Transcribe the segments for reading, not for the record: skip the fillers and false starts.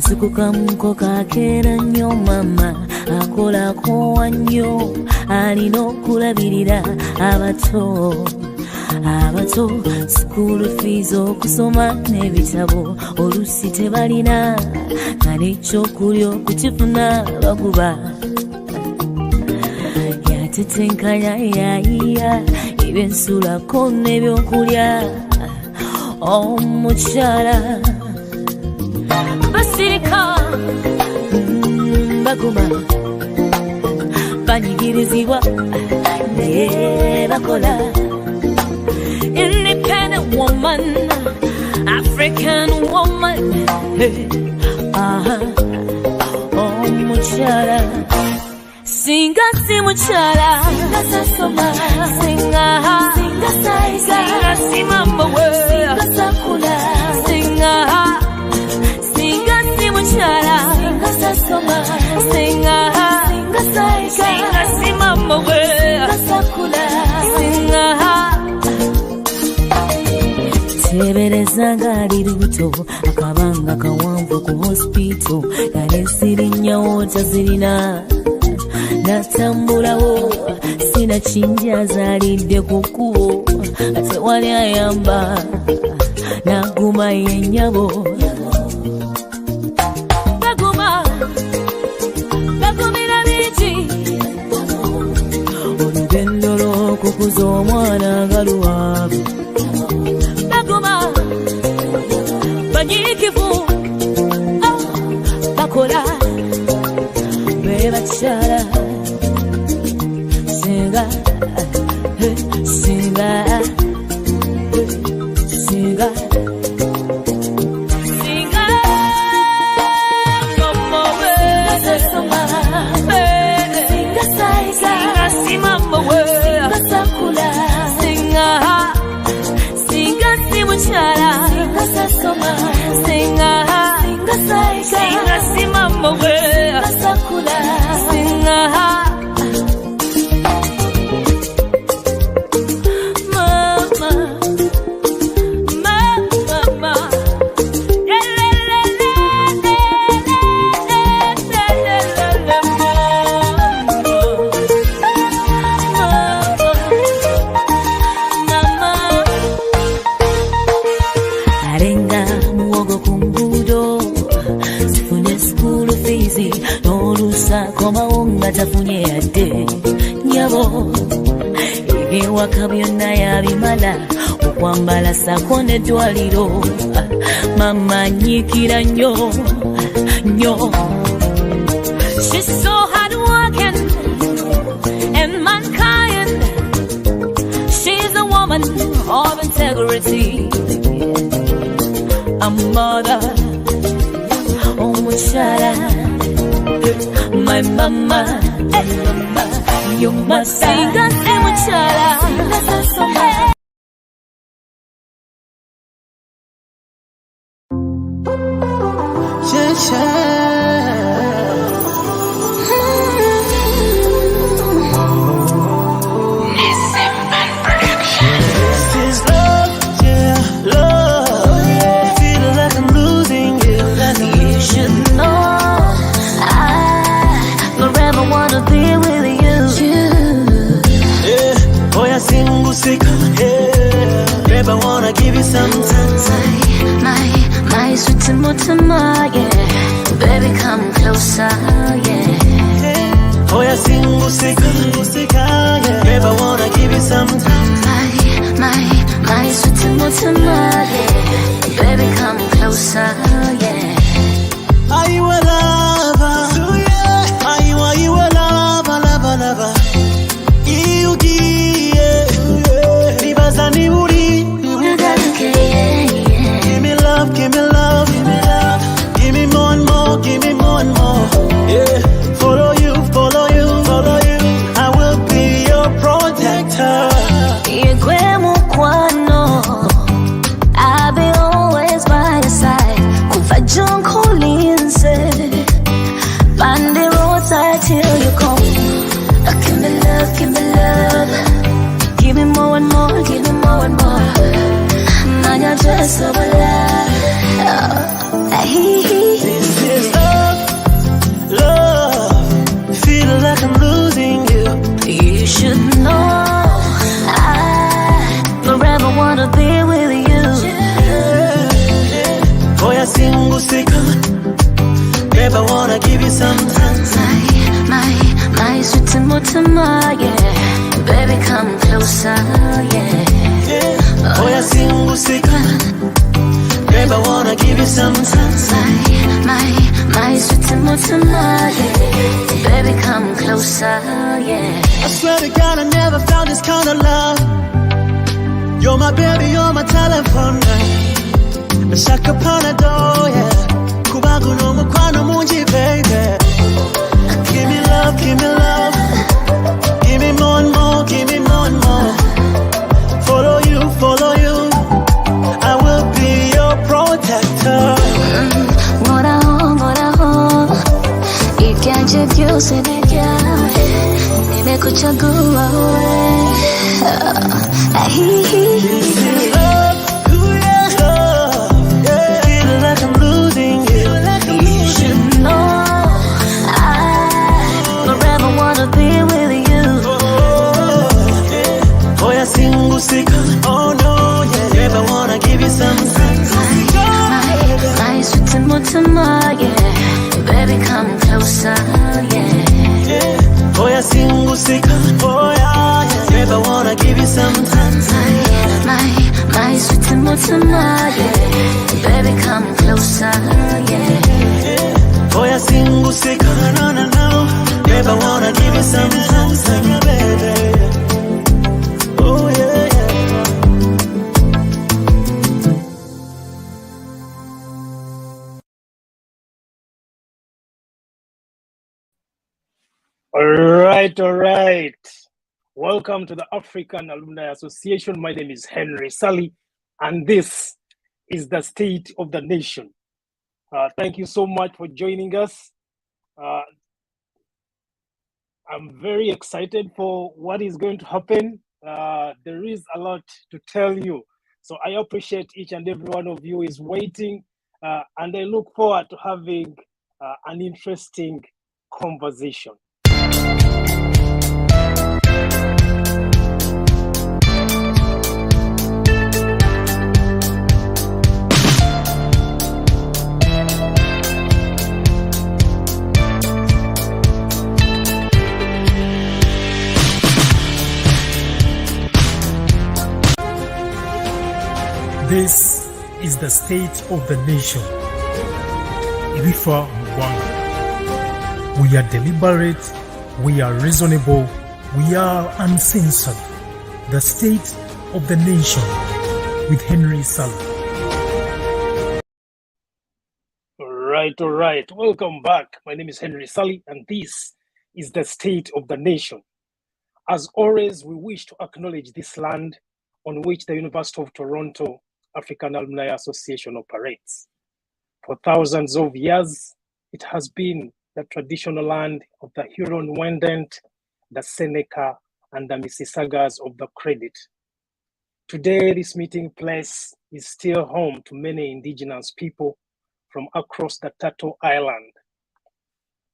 Sukuka muko kakera nnyo mama akolako wannyo alina okulabirira abato school fees okusoma n'ebitabo olusi tebalina kale ekyokulya okukifuna baguba yatetenkanya yayiya ebyensulako n'ebyokulya omukyala basirika baguma banyigirizibwa naye bakola independent woman, African woman. Hey, oh muchala, singa si muchala, singa sasoma, singa saiga, singa si mambo, singa sakula, singa si muchala, singa sasoma, singa saiga, singa si mambo, singa sakula, singa. Teberezanga ali luto akabanga kawanvu ku hospital kale sirinya wota zirina natambulawo sina chinja zalidde ku kkubo ate wali ayamba naguma yennyabo bagumira biki olugendo lw'okukuza omwana galuwaavu banyikivu bakola bebachala singa singa singa singa como singa saiga singa simambo singa sakula singa singa simuchala singa sasoma singa singa saiga singa simambo singa sakula singa tafunye yadde nyabo ewaka byonna yabimala okwambala sako n'eddwaliro mama nyikira nnyo nnyo. She's so hard working and mankind. She's a woman of integrity, a mother, oh muchala, my mama, you must sing us a muchala. Babe, I wanna give you some time. My sweet Mutama, yeah. Baby, come closer, yeah. Oh, yeah, single sick, yeah. Babe, I wanna give you some time. My sweet Mutama, yeah. Baby, come closer, yeah. Are you a lover? Are you a lover, lover? You give me love, give me love, give me love. Give me more and more, give me more and more. Yeah, follow you, follow you, follow you. I will be your protector. I'll be always by your side. Kufa John Collins said, find the roadside till you come. Give me love, give me love. Give me more and more, give me more and more. Now you're just so alive. This is some time. My sweet mutama, yeah. Baby, come closer, yeah. Oh, yeah, single secret. Babe, I wanna give you some time. My sweet mutama, yeah. Baby, come closer, yeah. I swear to God, I never found this kind of love. You're my baby, you're my telephone. Nashaka panado, yeah. Kubagu no mukwano munji, baby. Give me love, give me love. Give me more and more, give me more and more. Follow you, follow you. I will be your protector. Moraho. Ikaje kyose nejya. Nimekuchagua wewe. This is love, yeah. Feel like I'm losing you. You should know I forever wanna be with you. Oh, yeah, single secret. Oh no, yeah. Never wanna give you some time. My sweet mutama, yeah. Baby, come closer, yeah. Oh, yeah, single secret. Oh, yeah. Never wanna give you some time. My sweet mutama, yeah. Baby, come closer, yeah. Oh, yeah, single secret. No. Never wanna give you some time, baby. Oh, yeah. All right. Welcome to the African Alumni Association. My name is Henry Sully, and this is the State of the Nation. Thank you so much for joining us. I'm very excited for what is going to happen. There is a lot to tell you. So I appreciate each and every one of you is waiting, and I look forward to having an interesting conversation. This is the state of the nation. Irifa Mwanga. We are deliberate, we are reasonable, we are uncensored. The state of the nation with Henry Sully. All right. Welcome back. My name is Henry Sully, and this is the State of the Nation. As always, we wish to acknowledge this land on which the University of Toronto African Alumni Association operates. For thousands of years, it has been the traditional land of the Huron-Wendat, the Seneca, and the Mississaugas of the Credit. Today, this meeting place is still home to many indigenous people from across the Turtle Island.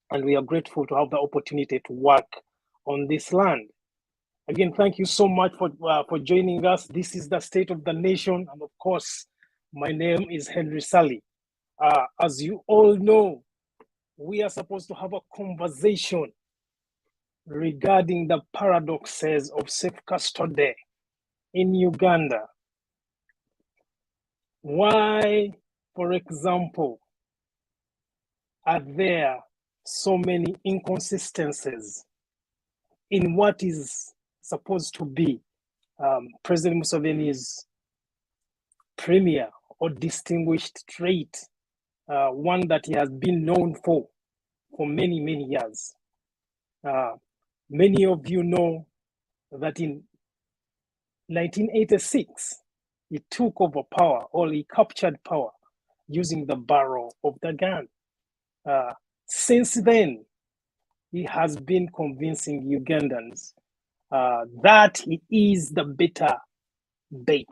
And we are grateful to have the opportunity to work on this land. Again, thank you so much for joining us. This is the State of the Nation. And of course, my name is Henry Sully. As you all know, we are supposed to have a conversation regarding the paradoxes of safe custody in Uganda. Why, for example, are there so many inconsistencies in what is supposed to be President Museveni's premier or distinguished trait, one that he has been known for many, many years. Many of you know that in 1986, he took over power, or he captured power using the barrel of the gun. Since then, he has been convincing Ugandans that he is the better bait.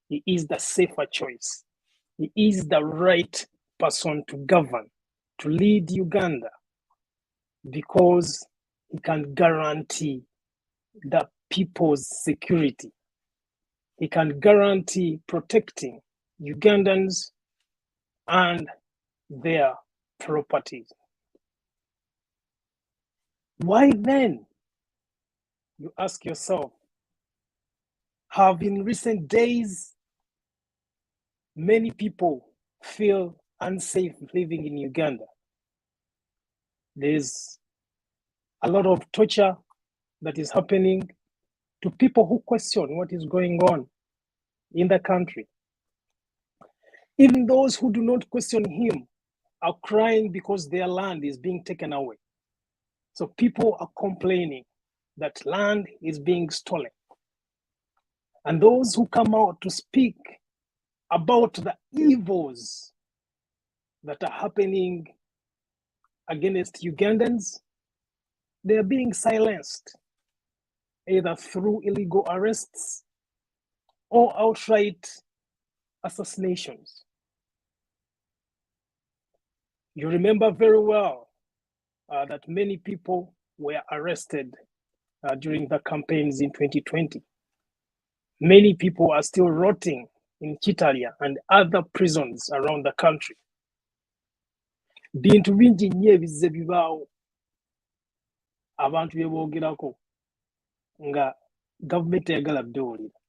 He is the safer choice. He is the right person to govern, to lead Uganda, because he can guarantee the people's security. He can guarantee protecting Ugandans and their properties. Why then, you ask yourself, have in recent days many people feel unsafe living in Uganda? There's a lot of torture that is happening to people who question what is going on in the country. Even those who do not question him are crying because their land is being taken away. So people are complaining that land is being stolen. And those who come out to speak about the evils that are happening against Ugandans, they are being silenced, either through illegal arrests or outright assassinations. You remember very well that many people were arrested during the campaigns in 2020. Many people are still rotting in Kitalia and other prisons around the country. Bintu bingi nnyo ebizze bibaawo abantu bye boogerako nga gavumenti teyagala byewulira.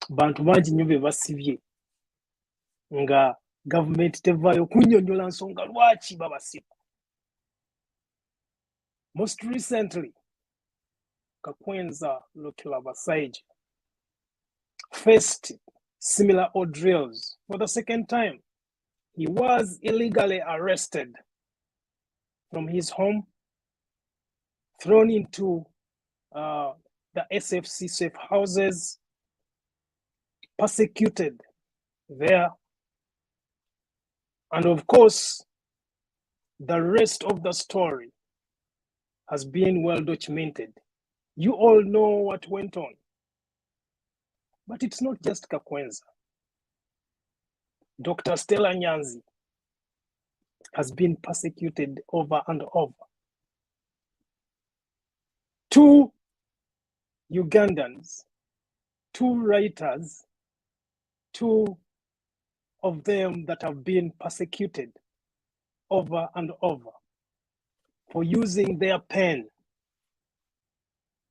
Bantu bangi nnyo be basibye nga gavumenti tevaayo kunnyonnyola nsonga lwaki babasiba. Most recently, Kakwenza Museveni faced similar ordeals for the second time. He was illegally arrested from his home, thrown into the SFC safe houses, persecuted there. And of course, the rest of the story has been well documented. You all know what went on. But it's not just Kakwenza. Dr. Stella Nyanzi has been persecuted over and over. 2 Ugandans, 2 writers, 2 of them that have been persecuted over and over for using their pen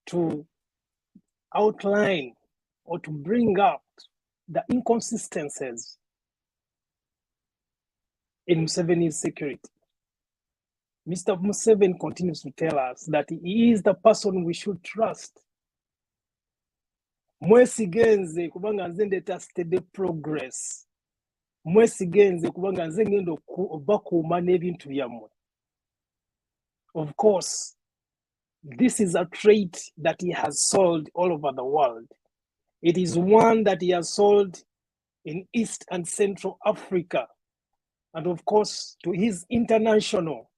to outline or to bring out the inconsistencies in Museveni's security. Mr. Museveni continues to tell us that he is the person we should trust. Mwesigenze kubanga nze ndeeta steady progress. Mwesigenze kubanga nze ngenda bakuuma n'ebintu byammwe. Of course, this is a trait that he has sold all over the world. It is one that he has sold in East and Central Africa, and of course, to his international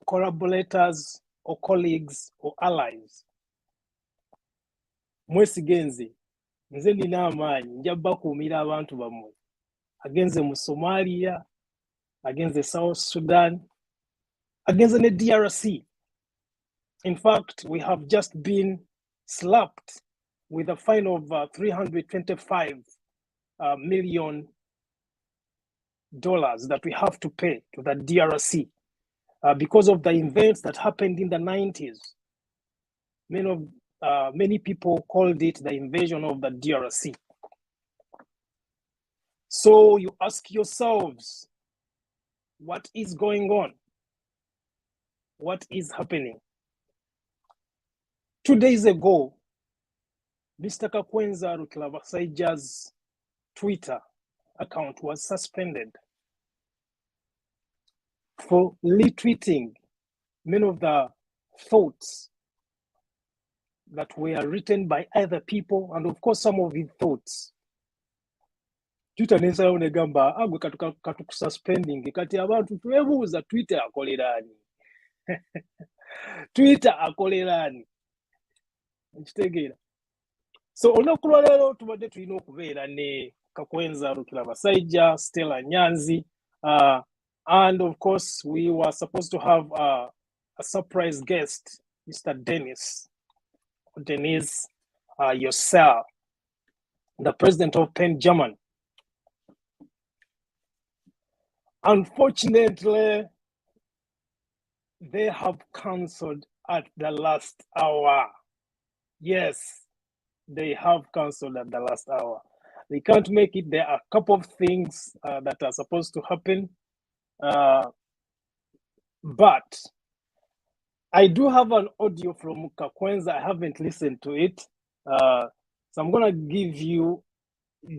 collaborators or colleagues or allies. Mwesigenze, nze nina amaanyi nja bakuumira abantu bammwe agenze mu Somalia, agenze South Sudan, agenze ne DRC. In fact, we have just been slapped with a fine of $325 million that we have to pay to the DRC because of the events that happened in the 90s. Many people called it the invasion of the DRC. So you ask yourselves, what is going on? What is happening? 2 days ago, Mr. Kakwenza Museveni's Twitter account was suspended for retweeting many of the thoughts that were written by other people, and of course some of his thoughts. Twitter nesalawo negamba agwe katukususpending kati abantu twebuuza Twitter akolerani. Twitter akolerani. Nkitegeera. So olunaku lwa leero tubadde tulina okubeera ne Kakwenza Museveni, Stella Nyanzi, and of course we were supposed to have a surprise guest, Mr. Dennis yourself, the president of Pen German. Unfortunately, they have cancelled at the last hour. Yes, they have cancelled at the last hour. They can't make it. There are a couple of things that are supposed to happen. But I do have an audio from Kakwenza. I haven't listened to it. So I'm going to give you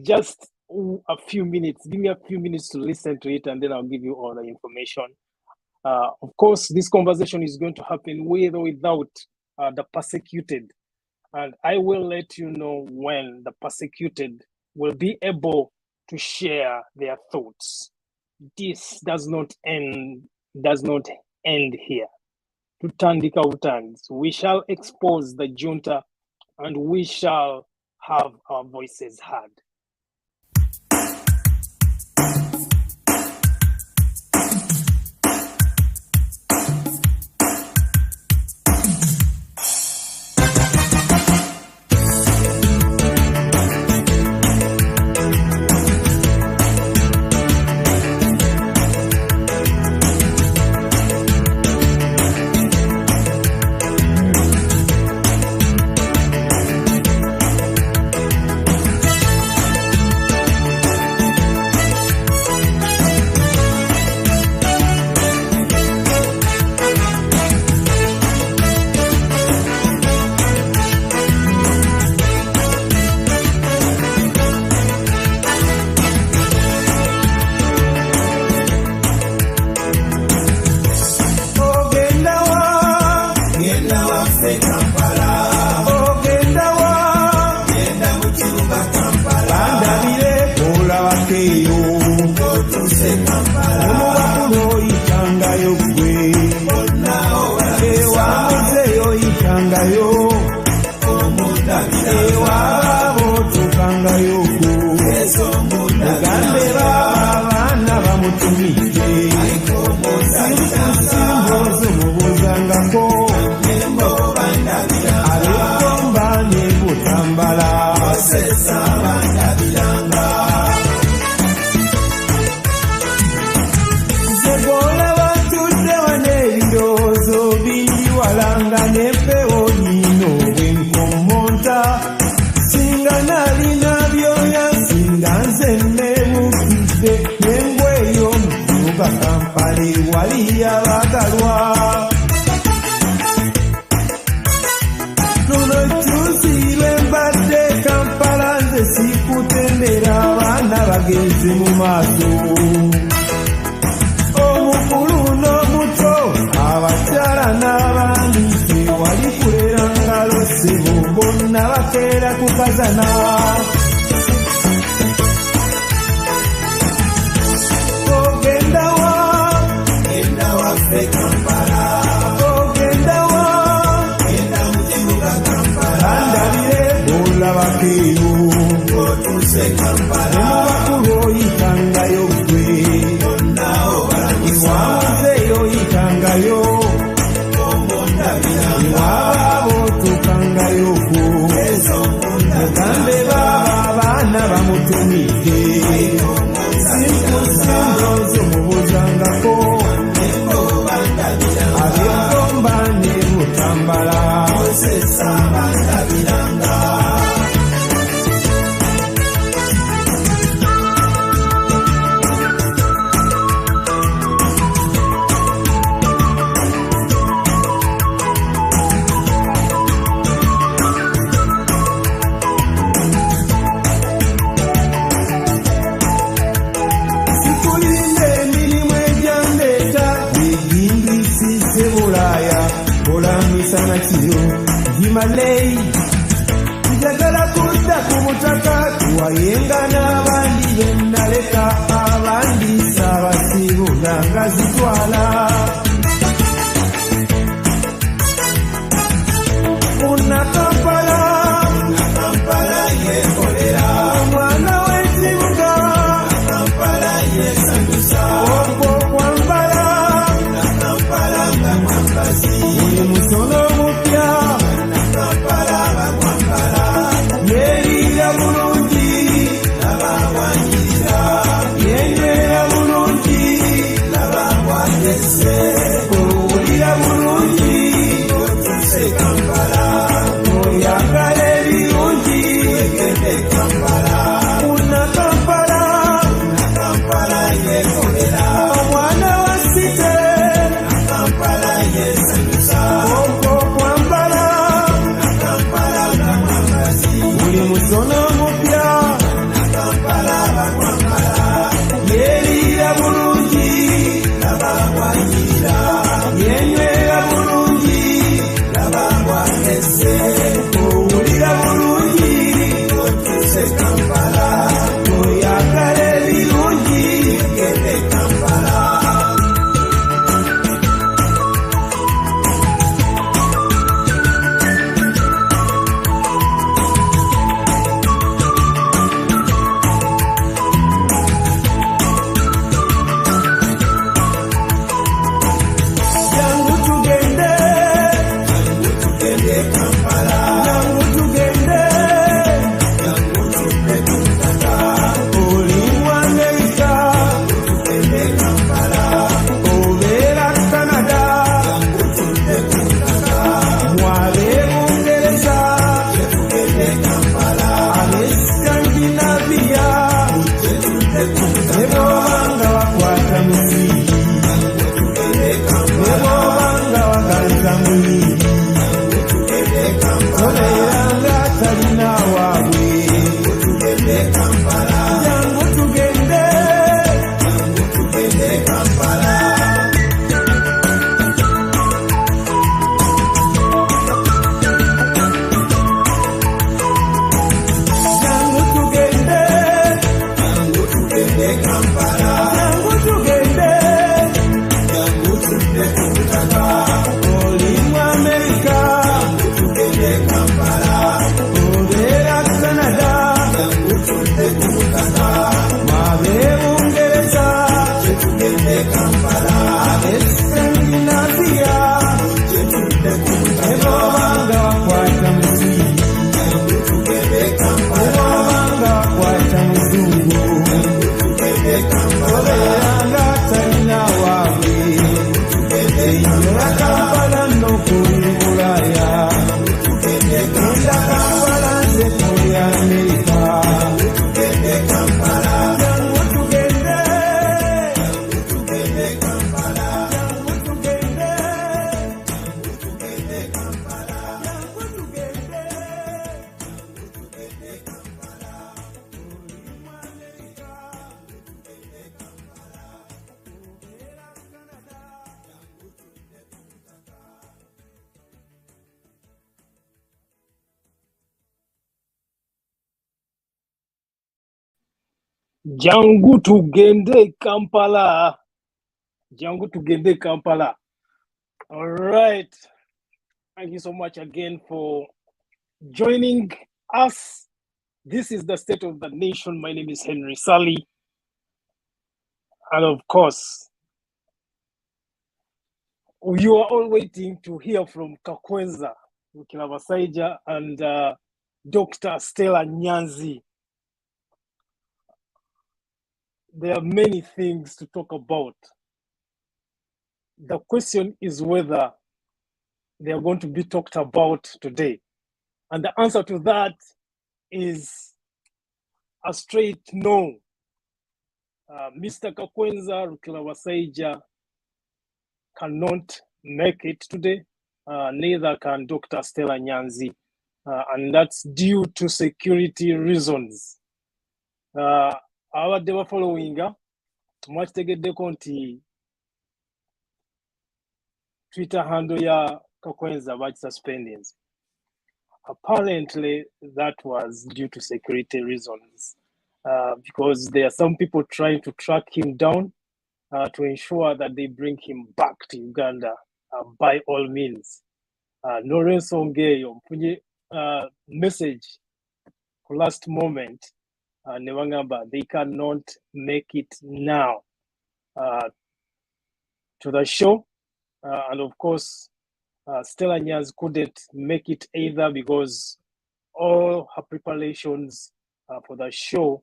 just a few minutes. Give me a few minutes to listen to it, and then I'll give you all the information. Of course, this conversation is going to happen with or without the persecuted. And I will let you know when the persecuted will be able to share their thoughts. This does not end here. Tutandika utanzi. We shall expose the junta and we shall have our voices heard. Say Jangu tugende Kampala. Jangu tugende Kampala. All right. Thank you so much again for joining us. This is the State of the Nation. My name is Henry Sally. And of course, you are all waiting to hear from Kakwenza Rukilabasaija and Dr. Stella Nyanzi. There are many things to talk about. The question is whether they are going to be talked about today. And the answer to that is a straight no. Mr. Kakwenza Rukilabasaija cannot make it today. Neither can Dr. Stella Nyanzi. And that's due to security reasons. Abadde bafollowinga mwakitegeddeko nti Twitter handle ya Kakwenza bakisuspending. Apparently that was due to security reasons, because there are some people trying to track him down to ensure that they bring him back to Uganda by all means. Lawrence Ongeyo mpunye message last moment. They cannot make it now to the show. And of course, Stella Nyanzi couldn't make it either because all her preparations for the show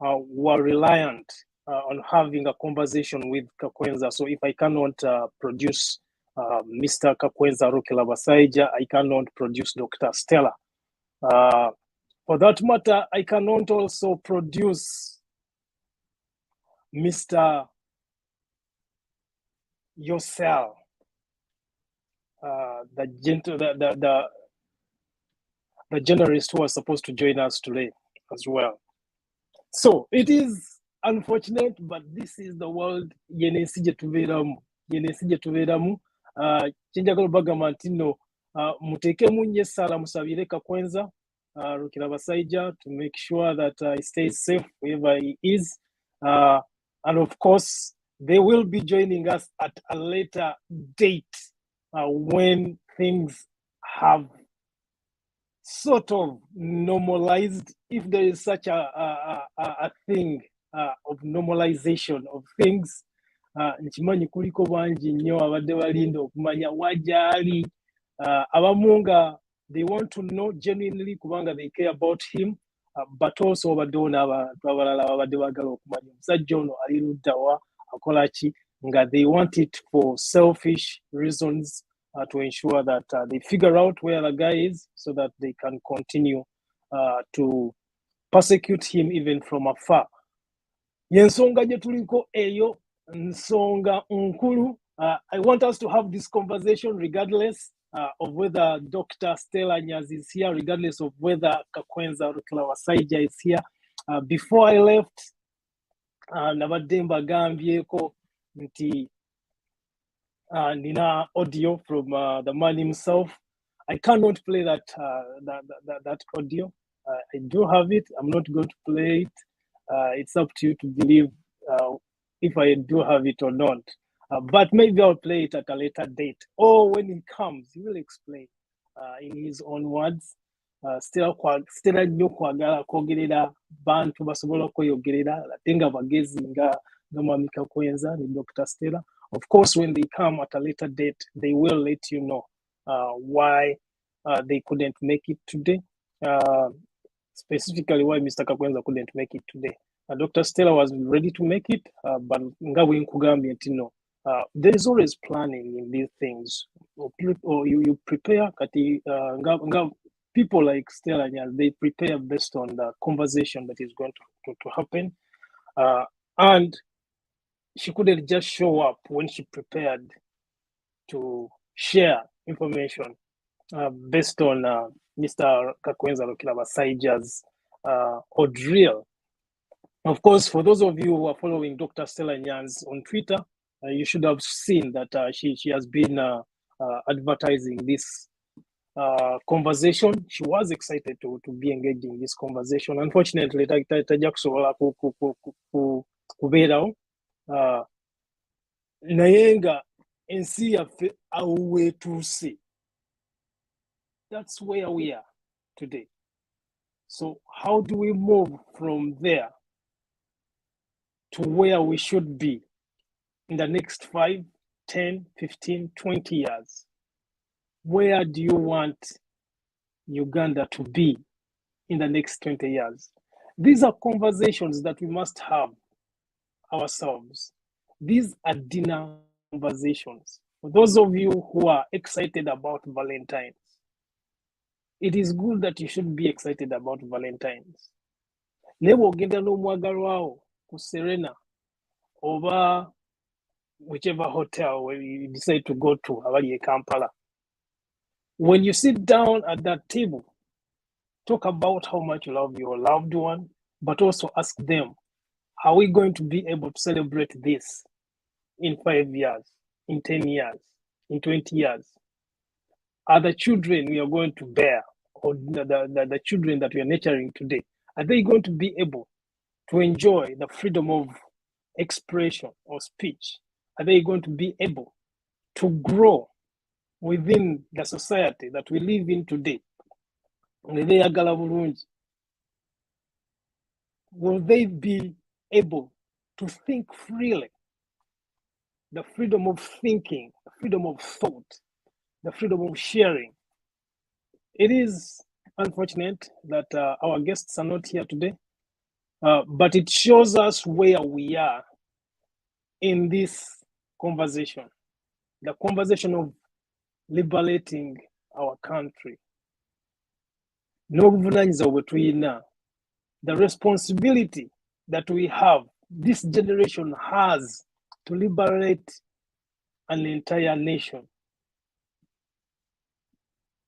were reliant on having a conversation with Kakwenza. So if I cannot produce Mr. Kakwenza Rukilabasaija, I cannot produce Dr. Stella. For that matter, I cannot also produce Mr. Yosel, the journalist who was supposed to join us today as well. So it is unfortunate, but this is the world. Yenesije tuveramu. Chenjagalo bagamantino muteke munye sala musabire Kakwenza Rukilabasaija to make sure that he stays safe wherever he is. And of course, they will be joining us at a later date when things have sort of normalized, if there is such a thing of normalization of things. Nchimanyi kuliko banji nnyo abadde balinda okumanya wajali abamunga. They want to know genuinely kubanga they care about him, but also badona abalala abadde bagala okumanya omusajja ono ali ludda wa akola ki nga they want it for selfish reasons to ensure that they figure out where the guy is so that they can continue to persecute him even from afar. Yensonga gye tuliko eyo nsonga nkulu. I want us to have this conversation regardless of whether Dr. Stella Nyanzi is here, regardless of whether Kakwenza Rukilabasaija is here. Before I left, nabadde mbagambyeko nti nina audio from the man himself. I cannot play that audio. I do have it. I'm not going to play it. It's up to you to believe if I do have it or not. But maybe I'll play it at a later date. Or when he comes, he will explain in his own words. Stella nnyo kwagala kwogerera bantu basobola kweyogerera ate nga bagezi nga mwami Kakwenza ni Dr. Stella. Of course, when they come at a later date, they will let you know why they couldn't make it today. Specifically, why Mr. Kakwenza couldn't make it today. Dr. Stella was ready to make it, but nga bwenkugambye nti no. There is always planning in these things. Or you prepare, kati people like Stella, they prepare based on the conversation that is going to happen. And she couldn't just show up when she prepared to share information based on Mr. Kakwenza Rukilabasaija's ordeal. Of course, for those of you who are following Dr. Stella Nyanzi on Twitter, you should have seen that she has been advertising this conversation. She was excited to be engaged in this conversation. Unfortunately, tajja kusobola kubeerawo naye nga ensi yaffe awo weetuuse. That's where we are today. So how do we move from there to where we should be in the next 5, 10, 15, 20 years? Where do you want Uganda to be in the next 20 years? These are conversations that we must have ourselves. These are dinner conversations. For those of you who are excited about Valentine's, it is good that you should be excited about Valentine's. Nebo ogenda n'omwagalwa wo ku Serena oba whichever hotel where you decide to go to abali e Kampala. When you sit down at that table, talk about how much you love your loved one, but also ask them, are we going to be able to celebrate this in 5 years, in 10 years, in 20 years? Are the children we are going to bear, or the children that we are nurturing today, are they going to be able to enjoy the freedom of expression or speech? Are they going to be able to grow within the society that we live in today? Will they be able to think freely? The freedom of thinking, the freedom of thought, the freedom of sharing. It is unfortunate that our guests are not here today, but it shows us where we are in this conversation, the conversation of liberating our country. The responsibility that we have, this generation has, to liberate an entire nation.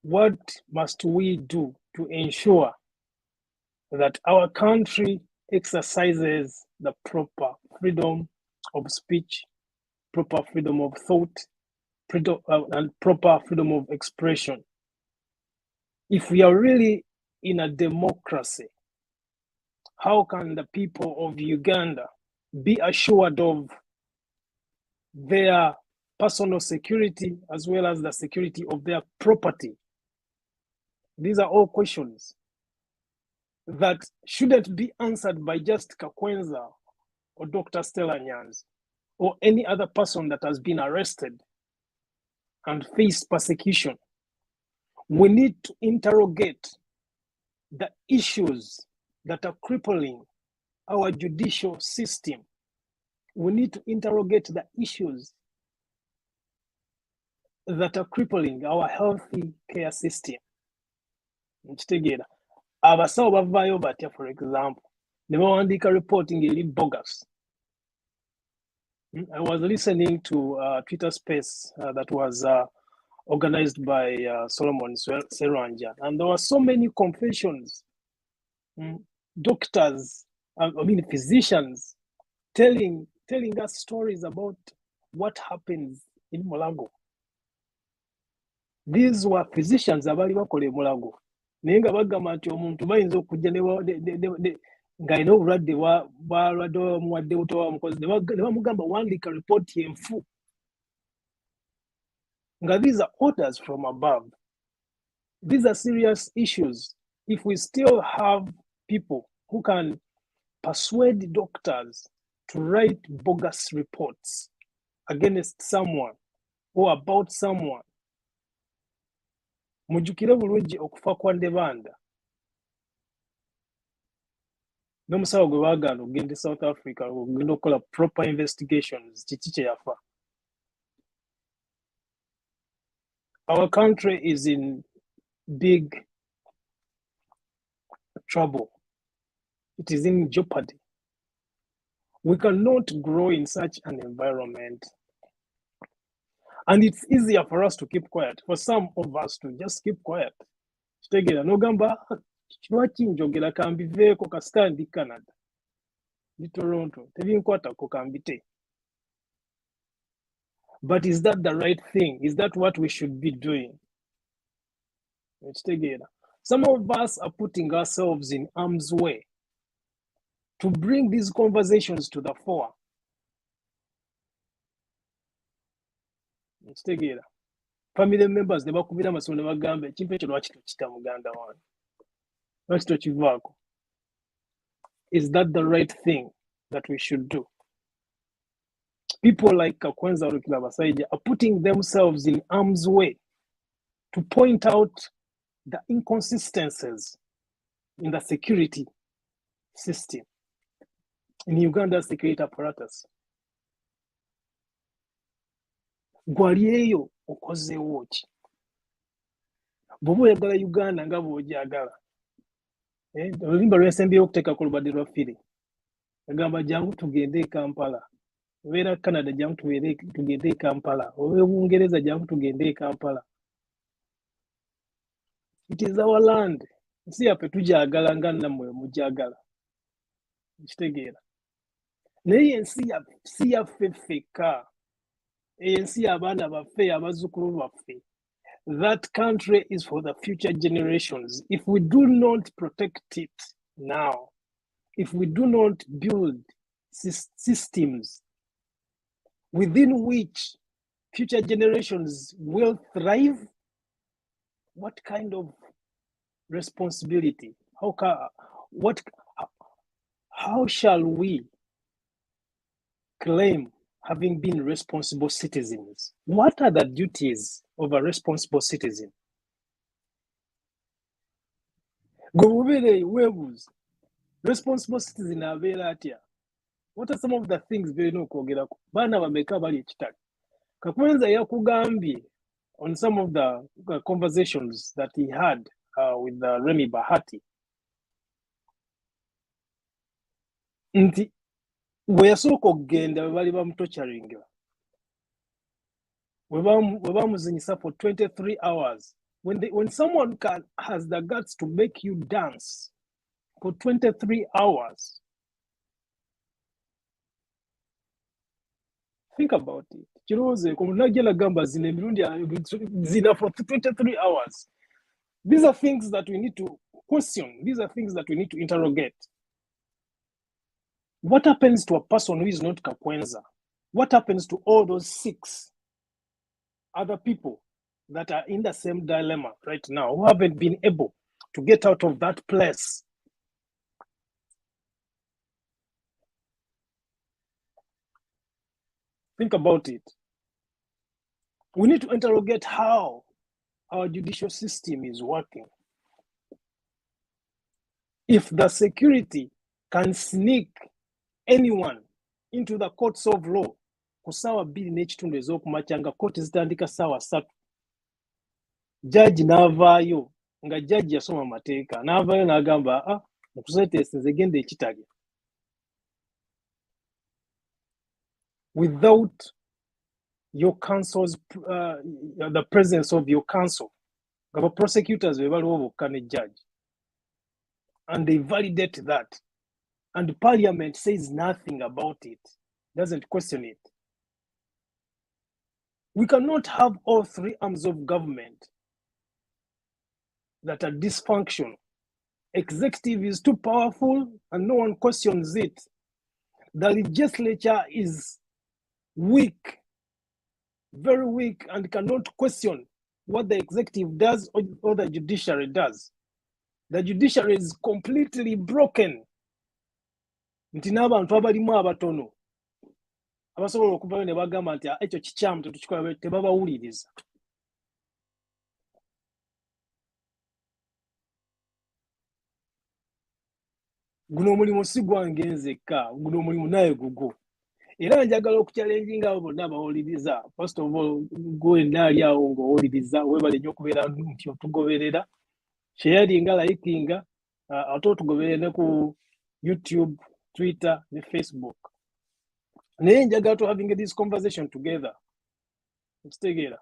What must we do to ensure that our country exercises the proper freedom of speech, proper freedom of thought, and proper freedom of expression? If we are really in a democracy, how can the people of Uganda be assured of their personal security as well as the security of their property? These are all questions that shouldn't be answered by just Kakwenza or Dr. Stella Nyanzi or any other person that has been arrested and faced persecution. We need to interrogate the issues that are crippling our judicial system. We need to interrogate the issues that are crippling our healthy care system. Abasawo bavaayo batya, for example, ne bawandiika reporting eri bogus. I was listening to a Twitter space that was organized by Solomon Seranja, and there were so many confessions. Doctors, physicians, telling us stories about what happens in Mulago. These were physicians abali bakola e Mulago. Naye nga bagamba nti omuntu bayinza okujja ng'alina obulwadde bwalwadde bamuwadde buto bamukozi ne bamugamba wandiika ripooti enfu. Nga these are orders from above. These are serious issues. If we still have people who can persuade doctors to write bogus reports against someone or about someone, mujjukire bulungi okufa kwa Ndebanda n'omusawo gwe baagaana okugenda South Africa okugenda okukola proper investigations, kiki kye yafa. Our country is in big trouble. It is in jeopardy. We cannot grow in such an environment. And it's easier for us to keep quiet, for some of us to just keep quiet. Kitegeera n'ogamba lwaki njogera kambiveeko kasita ndi Canada, ndi Toronto, tebinkwatako kambite. But is that the right thing? Is that what we should be doing? Some of us are putting ourselves in harm's way to bring these conversations to the fore. Family members ne bakubira amasomo ne bagamba ekintu ekyo lwaki tokita muganda wange, lwaki tokivaako. Is that the right thing that we should do? People like Kakwenza Olukila Basaija are putting themselves in harm's way to point out the inconsistencies in the security system, in Uganda's security apparatus. Gwalieyo okozeewo ki? Bw'oba oyagala Uganda nga bw'ogyagala. Oluyimba lwensembyeyo okuteeka ku lubadde lwa ffiri. Agamba jangu tugende e Kampala. Obeera Canada jangu tugende e Kampala. Obeera Bungereza jangu tugende e Kampala. It is our land. Nsi yaffe tugyagala nga nammwe mugyagala. Kitegeera. Naye ensi si yaffe ffekka. Ensi y'abaana baffe, abazzukulu baffe. That country is for the future generations. If we do not protect it now, if we do not build systems within which future generations will thrive, what kind of responsibility? How shall we claim having been responsible citizens? What are the duties of a responsible citizen? Responsible citizen abeera atya? What are some of the things birina okwogerako? Baana bameka bali ekitali? Kakwenza yakugambye on some of the conversations that he had with Remy Bahati. Nti we yasooka okugenda we bali bamutocharinga. We bamuzinyisa for 23 hours. When someone has the guts to make you dance for 23 hours, think about it. Kiroze komunagela gamba zine mirundi zina for 23 hours. These are things that we need to question. These are things that we need to interrogate. What happens to a person who is not Kakwenza? What happens to all those 6 other people that are in the same dilemma right now, who haven't been able to get out of that place? Think about it. We need to interrogate how our judicial system is working. If the security can sneak anyone into the courts of law, kusawa 2 n'ekitundu ez'okumakya nga kooti zitandika ssaawa 3, judge n'avaayo nga judge yasoma amateeka n'avaayo n'agamba mukuseteesinze genda ekitali. Without your counsel's the presence of your counsel, the prosecutors will a judge, and they validate that, and the parliament says nothing about it, doesn't question it. We cannot have all 3 arms of government that are dysfunctional. Executive is too powerful and no one questions it. The legislature is weak, very weak, and cannot question what the executive does or the judiciary does. The judiciary is completely broken. Nti n'abantu abalimu abatono abasobola okuvayo ne bagamba nti ekyo kikyamu tetukikola, tebabawuliriza. Guno omulimu si gwange nzekka, guno omulimu naye gugwo. Era njagala okuchallenginga abo bonna abawuliriza. First of all, gwenda ali awo ng'owuliriza, weebale nnyo okubeera nti otugoberera, sharinga, likinga, ate otugoberere ne ku YouTube, Twitter ne Facebook. Naye njagala to having this conversation together. Okitegeera.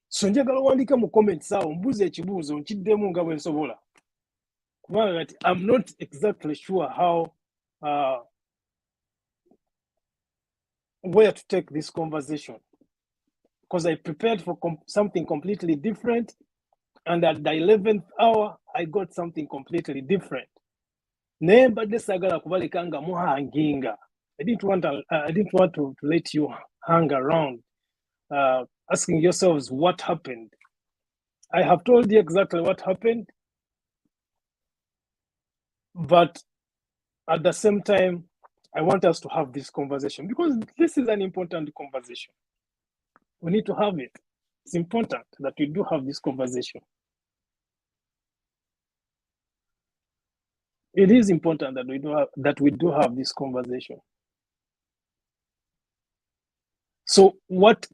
So njagala wandika mu comments awo mbuze ekibuuzo nkiddemu nga bwe nsobola. Kubanga I'm not exactly sure how where to take this conversation. because I prepared for something completely different, and at the 11th hour, I got something completely different. Mbadde sagala kubaleka nga muhanginga. I didn't want to let you hang around, asking yourselves what happened. I have told you exactly what happened, but at the same time, I want us to have this conversation because this is an important conversation. We need to have it. It's important that we do have this conversation. It is important that we do have this conversation. So what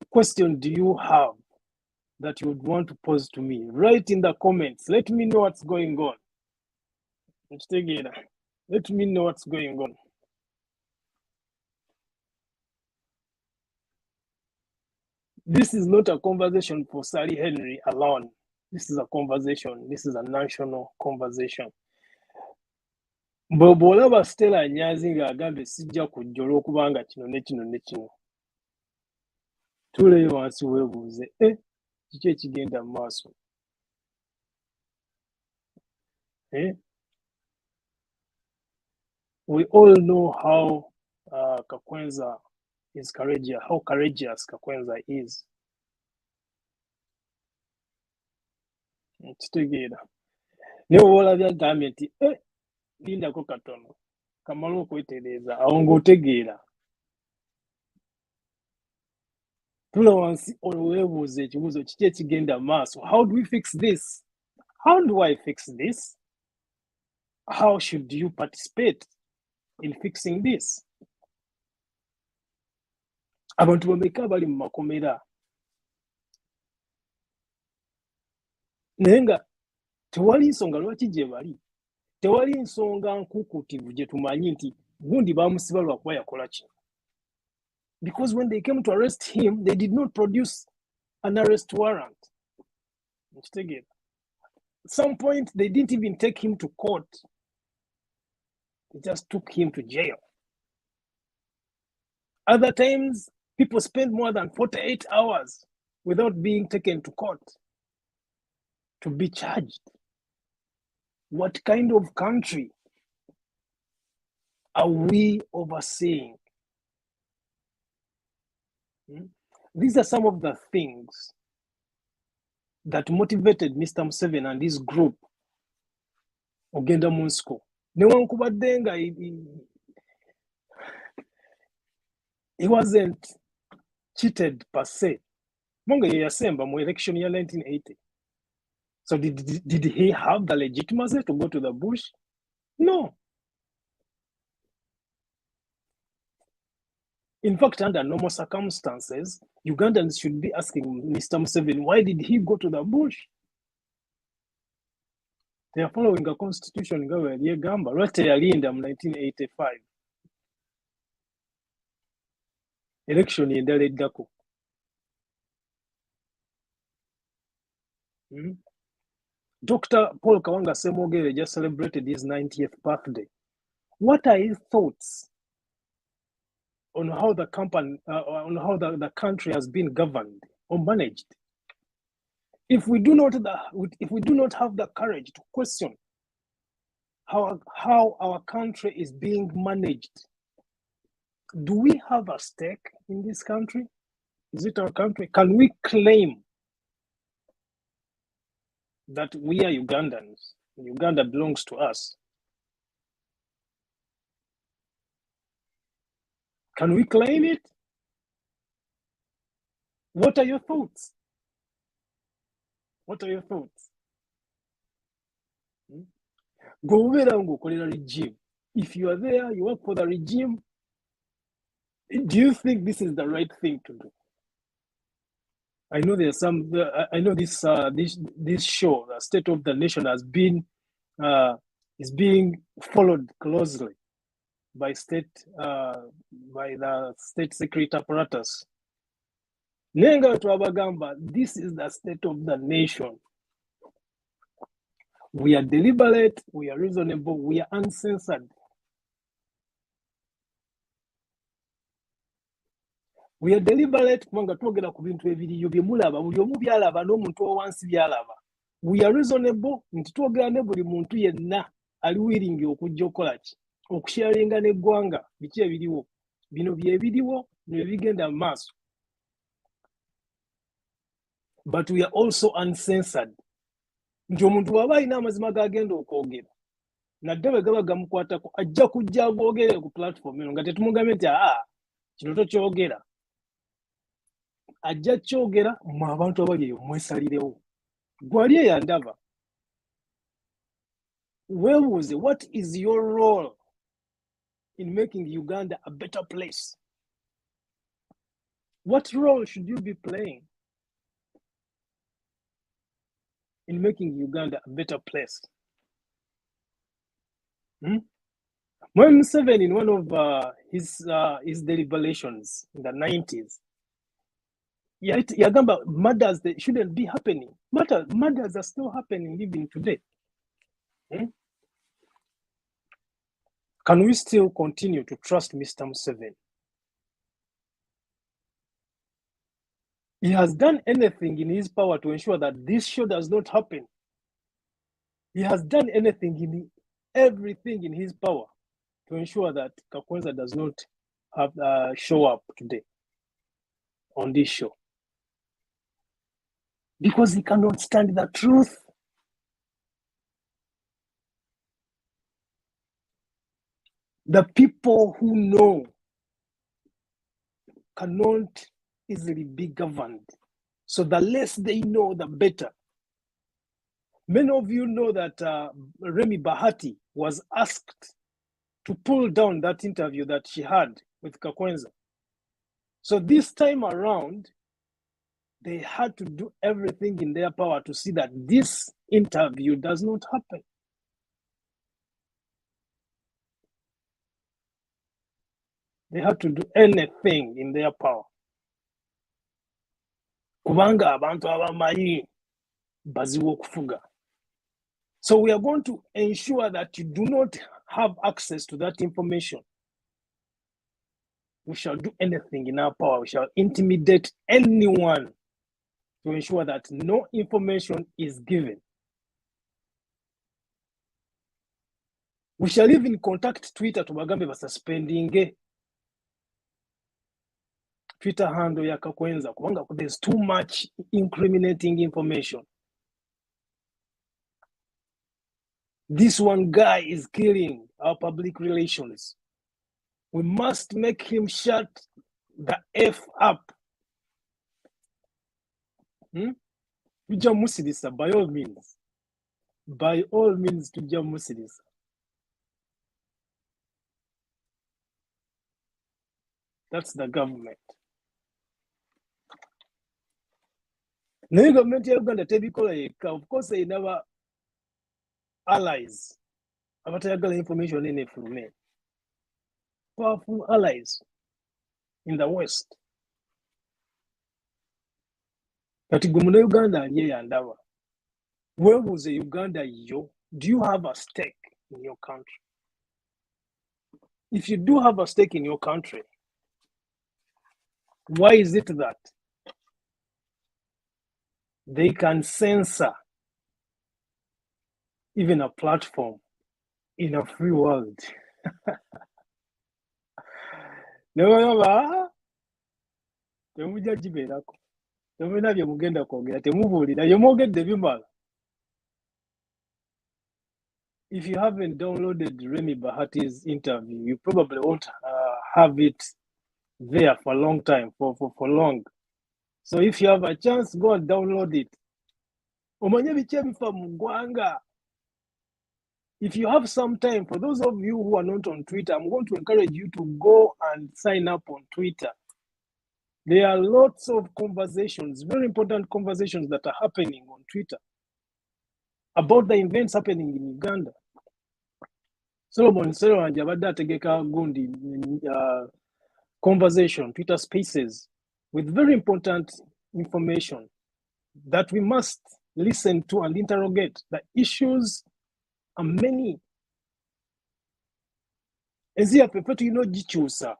question do you have that you would want to pose to me? Write in the comments. Let me know what's going on. Let me know what's going on. This is not a conversation for Sally Henry alone. This is a conversation. This is a national conversation. Bw'olaba Stella Nyanzi ng'agambye sijja kujja olw'okubanga kino ne kino ne kino. Tuleyo wansi weebuuze, kiki ekigenda mu maaso? We all know how Kakwenza is courageous, how courageous Kakwenza is. Kitegeera. Naye olabye agambye nti lindako katono kamala okwetereeza awo ng'otegeera. Tula wansi weebuuze ekibuuzo kiki ekigenda mu maaso. How do we fix this? How do I fix this? How should you participate in fixing this? Abantu bameka bali mu makomera. Naye nga tewali nsonga lwaki gye bali. Tewali nsonga nkuukutivu gye tumanyi nti gundi baamusiba lwakuba yakola kino. Because when they came to arrest him, they did not produce an arrest warrant. At some point, they didn't even take him to court. They just took him to jail. Other times, people spend more than 48 hours without being taken to court to be charged. What kind of country are we overseeing? These are some of the things that motivated Mr. Museveni and his group, Ogenda Munsco. Newankubadde nga he wasn't cheated per se. Monga ye yasemba mu election ya 1980. So did he have the legitimacy to go to the bush? No. In fact, under normal circumstances, Ugandans should be asking Mr. Museveni, why did he go to the bush? They are following a constitution in Uganda, right in 1985. Election in Dako. Dr. Paul Kawanga Semogere just celebrated his 90th birthday. What are his thoughts on how the country has been governed or managed? If we do not have the courage to question how our country is being managed, do we have a stake in this country? Is it our country? Can we claim that we are Ugandans? Uganda belongs to us. Can we claim it? What are your thoughts? What are your thoughts? Go over and go call it a regime. If you are there, you work for the regime, do you think this is the right thing to do? I know there's some. I know this show, the State of the Nation, has been is being followed closely by the state security apparatus. Nenga to Abagamba, this is the state of the nation. We are deliberate, we are reasonable, we are uncensored. We are deliberate kubanga twogera ku bintu ebiriyo bye mulaba buli omu byalaba n'omuntu owansi byalaba. We are reasonable nti twogera ne buli muntu yenna ali willing okujja okukola ki okusharinga n'eggwanga biki ebiriwo bino bye biriwo ne bigenda mu maaso. But we are also uncensored. Nti omuntu bw'aba alina amazima g'agenda okwogera nadde bwe gaba gamukwatako ajja kujja agwogere ku platform eno nga tetumugambye nti kino tokyogera. Ajja kyogera mu abantu abali eyo mwesalirewo. Gwali eyandaba. Weebuuze, what is your role in making Uganda a better place? What role should you be playing in making Uganda a better place? Museveni, in one of his deliberations in the 90s, Yagamba murders that shouldn't be happening. Murders are still happening even today. Can we still continue to trust Mr. Museveni? He has done anything in his power to ensure that this show does not happen. He has done everything in his power to ensure that Kakwenza does not have show up today on this show. Because he cannot stand the truth. The people who know cannot easily be governed. So the less they know, the better. Many of you know that Remi Bahati was asked to pull down that interview that she had with Kakwenza. So this time around, they had to do everything in their power to see that this interview does not happen. They had to do anything in their power. Kubanga abantu abamanyi baziwo okufuga. So we are going to ensure that you do not have access to that information. We shall do anything in our power. We shall intimidate anyone to ensure that no information is given. We shall even contact Twitter to bagambe basuspending Twitter handle ya Kakwenza kubanga there's too much incriminating information. This one guy is killing our public relations. We must make him shut the F up. Tujja musirisa by all means. By all means, tujja musirisa. That's the government. The government ya Uganda tebikola yekka. Of course, they never allies. Abatayagala information in efulume. Powerful allies in the West. Kati gwe muna Uganda aliye yandaba. Where was the Uganda yo? Do you have a stake in your country? If you do have a stake in your country, why is it that they can censor even a platform in a free world? Never temujja kibeerako. Temulina bye mugenda kwogera, temubuulira, bye mwogedde bimala. If you haven't downloaded Remi Bahati's interview, you probably won't have it there for a long time, for long. So if you have a chance, go and download it. Omanye biki ebifa mu ggwanga. If you have some time, for those of you who are not on Twitter, I'm going to encourage you to go and sign up on Twitter. There are lots of conversations, very important conversations that are happening on Twitter about the events happening in Uganda. Solomon Serwanja abadde ategeka gundi conversation, Twitter spaces, with very important information that we must listen to and interrogate. The issues are many. Ezia pepetu gikyusa.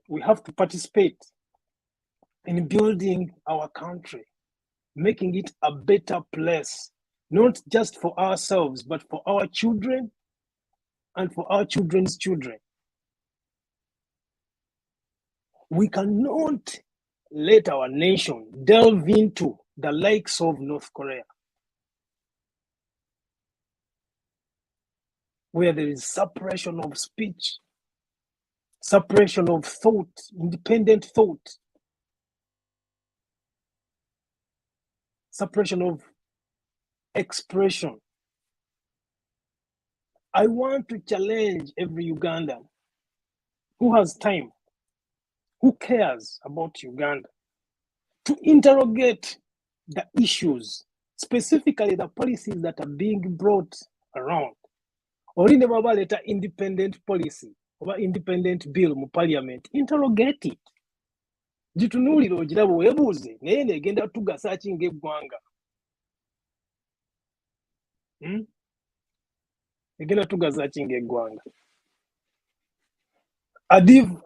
we have to participate in building our country, making it a better place, not just for ourselves, but for our children and for our children's children. We cannot let our nation delve into the likes of North Korea, where there is suppression of speech, suppression of thought, independent thought, suppression of expression. I want to challenge every Ugandan who has time, who cares about Uganda, to interrogate the issues, specifically the policies that are being brought around. Or in the independent policy or independent bill mu parliament, interrogate it. Gitunulira ogiraba weebuuze naye negenda tugasa ki ng'eggwanga. Egenda tugasa ki ng'eggwanga.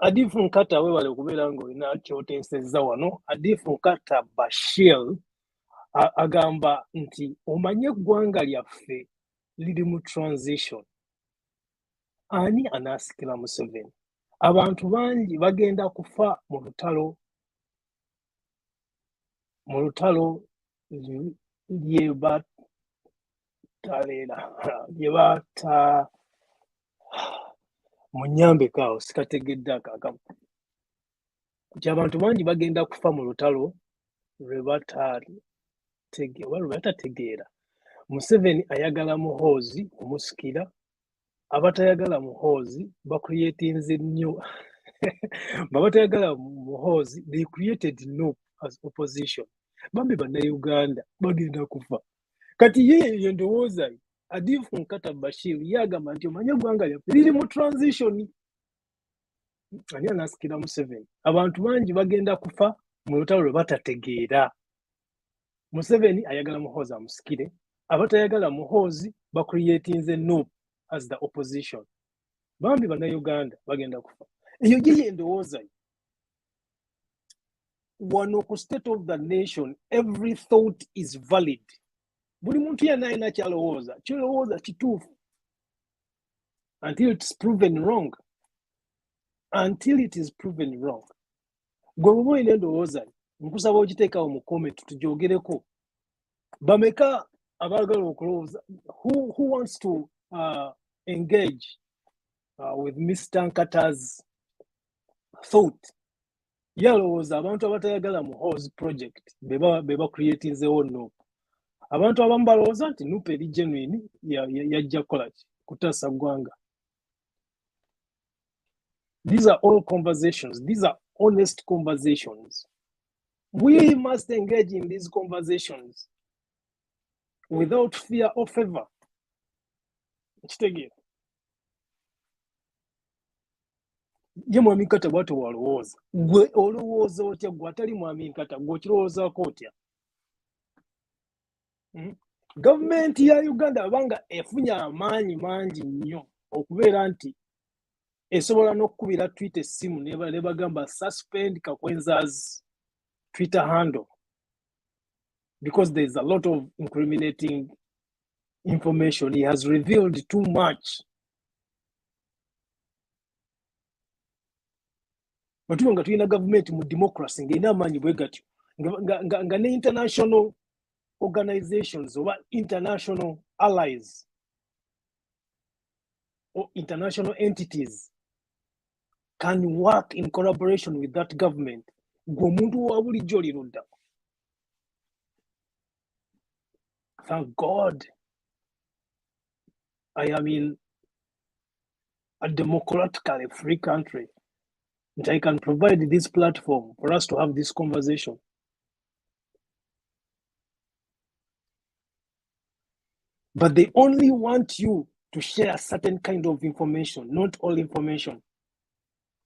Adifu Nkata weewale okubeera ng'olina ky'oteesezza wano. Adifu Nkata Bashir agamba nti omanye eggwanga lyaffe liri mu transition. Ani anaasikira Museveni? Abantu bangi bagenda kufa mu lutalo lyebata munyambeko awo sikategedde akakamu. Nti abantu bangi bagenda kufa mu lutalo lwebatategeera. Museveni ayagala muhoozi kumusikira, abatayagala muhoozi bacreatinze nnyo. Babatayagala muhoozi, they created no as opposition. Bambi bannayuganda bagenda kufa. Kati ye ndowooza Adifu Nkata Bashir yagamba nti omanye eggwanga lyaffe liri mu transition. Ani anaasikira Museveni? Abantu bangi bagenda kufa mu lutalo lwe batategeera. Museveni ayagala muhoozi amusikire, abatayagala muhoozi bacreatinze no as the opposition. Bambi bannayuganda bagenda kufa. Eyo ye ndowooza. Wano ku state of the nation, every thought is valid. Buli muntu yenna alina kyalowooza, kirowooza kituufu. Until it's proven wrong. Until it is proven wrong. Gwe bw'oba olina endowooza, nkusaba ogiteekawo mu comment tugyogereko. Bameka abaagala okulowooza, who wants to engage with Mr. Nkata's thought? Yalowooza abantu abatayagala muhoozi project beba creatinzewo no. Abantu abamu balowooza nti nupe eri genuine yajja kukola ki kutaasa ggwanga. These are all conversations. These are honest conversations. We must engage in these conversations without fear or favor. Kitegeera. Ye Mwami Nkata bw'atyo walowooza. Gwe olowooza otya? Gwe atali Mwami Nkata gwe okirowoozaako otya? Gavumenti ya Uganda abanga efunye amaanyi mangi nnyo okubeera nti esobola n'okukubira Twitter essimu ne bagamba suspend Kakwenza's Twitter handle because there's a lot of incriminating information. He has revealed too much. Batuba nga tulina gavumenti mu democracy ng'erina amaanyi bwe gatyo nga ne international organizations or international allies or international entities can work in collaboration with that government. Gwomuntu wa bulijjo olirudda. Thank God I am in a democratically free country and I can provide this platform for us to have this conversation. But they only want you to share certain kind of information, not all information.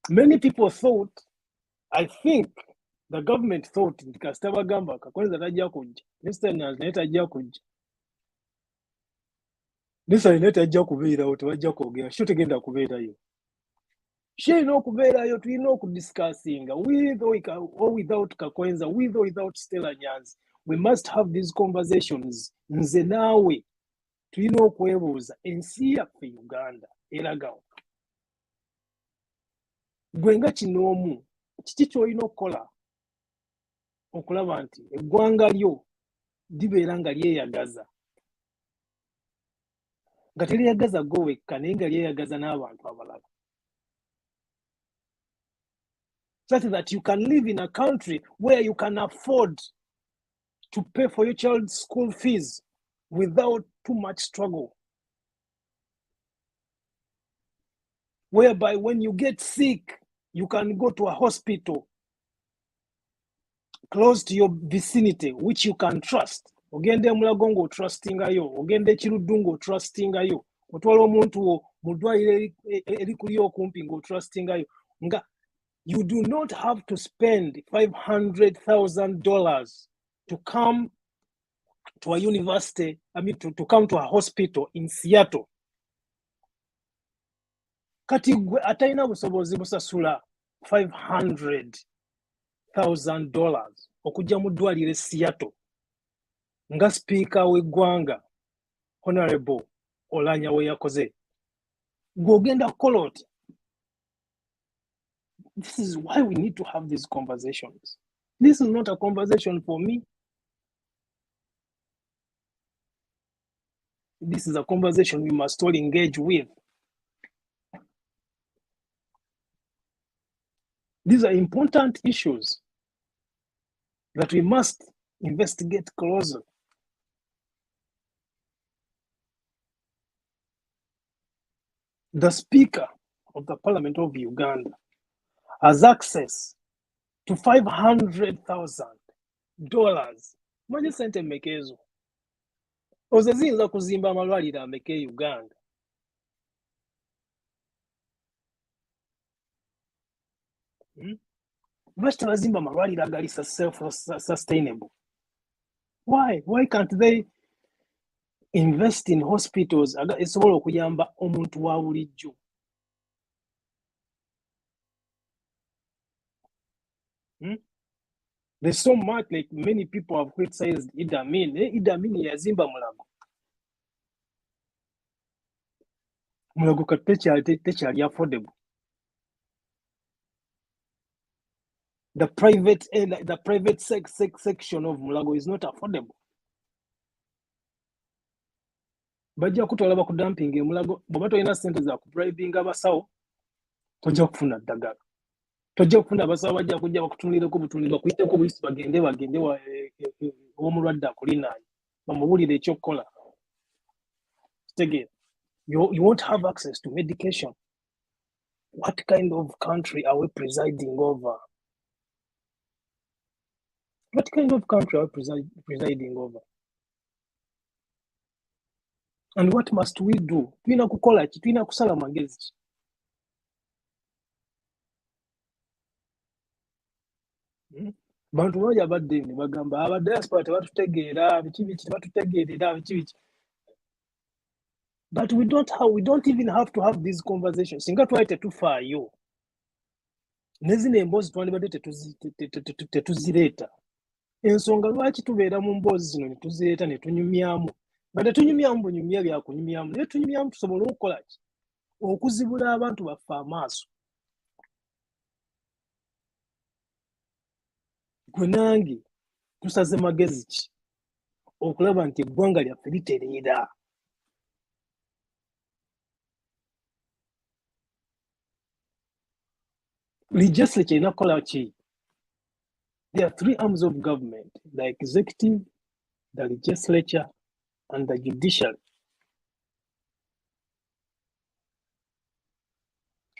Many people thought, I think the government thought, Kasitaba Gamba, Kakwenza tajja kujja, Mr. Naye tajja kujja. Mr. Naye tajja kubeerawo, tebajja kwogera, kyo tegenda kubeerayo. She no kubeerayo tulina okudiscussinga with or without Kakwenza, with or without Stella Nyanzi. We must have these conversations. Nze naawe tulina okwebuuza ensi yaffe Uganda eragawo. Gwe nga kinoomu kiki ky'olina okukola okulaba nti eggwanga lyo libeera nga lyeyagaza, nga teryeyagaza gwe wekka naye nga lyeyagaza n'abantu abalala, such that you can live in a country where you can afford to pay for your child's school fees without too much struggle, whereby when you get sick you can go to a hospital close to your vicinity which you can trust. Ogende Mulago ng'otrustingayo, ogende Kiruddu ng'otrustingayo, otwala omuntu wo mu ddwaliro erikuli okumpi ng'otrustingayo. Nga you do not have to spend $500,000 to come to a university, to come to a hospital in Seattle. Kati gwe atalina busobozi busasula $500,000 okujja mu ddwaliro e Seattle nga speaker w'eggwanga Honorable Olanya we yakoze, gw'ogenda kukola oti. This is why we need to have these conversations. This is not a conversation for me. This is a conversation we must all engage with. These are important issues that we must investigate closer. The Speaker of the Parliament of Uganda has access to $500,000. Manje sente mmekezo. Oze ziyinza kuzimba amalwaliro ameka e Uganda. Lwaki tebazimba amalwaliro agali self-sustainable? Why? Why can't they invest in hospitals esobola okuyamba omuntu wa bulijjo? There's so much, like many people have criticized Idi Amin. Idi Amin yazimba Mulago. Mulago tekyali affordable. The private section of Mulago is not affordable. Bajja kutwala bakudampinga Mulago, bw'oba tolina ssente za kubribinga abasawo, tojja kufuna ddagala. Tojja kufuna abasawo bajja kujja bakutunulireko butunuli, bakuyiteko buyisi bagende omulwadde akulinaanye, bamubulire ekyokukola. Again, you won't have access to medication. What kind of country are we presiding over? What kind of country are we presiding over? And what must we do? Tulina kukola ki? Tulina kusala magezi ki? Bantu bangi abadde ne bagamba abadiaspora tebatutegeera biki tebatutegeerera biki. But we don't even have to have these conversations. Singa twali tetufaayo. Nezino emboozi twandibadde tetuzireeta. Ensonga lwaki tubeera mu mboozi zino ne tuzireeta ne tunyumyamu. Bade tunyumyamu bunyumya bya kunyumyamu. Naye tunyumyamu tusobola okukola ki? Okuzibula abantu baffe amaaso. Gwe nange tusaze magezi ki okulaba nti eggwanga lyaffe litereera. Legislature ina kukola ki? There are three arms of government: the executive, the legislature, and the judiciary.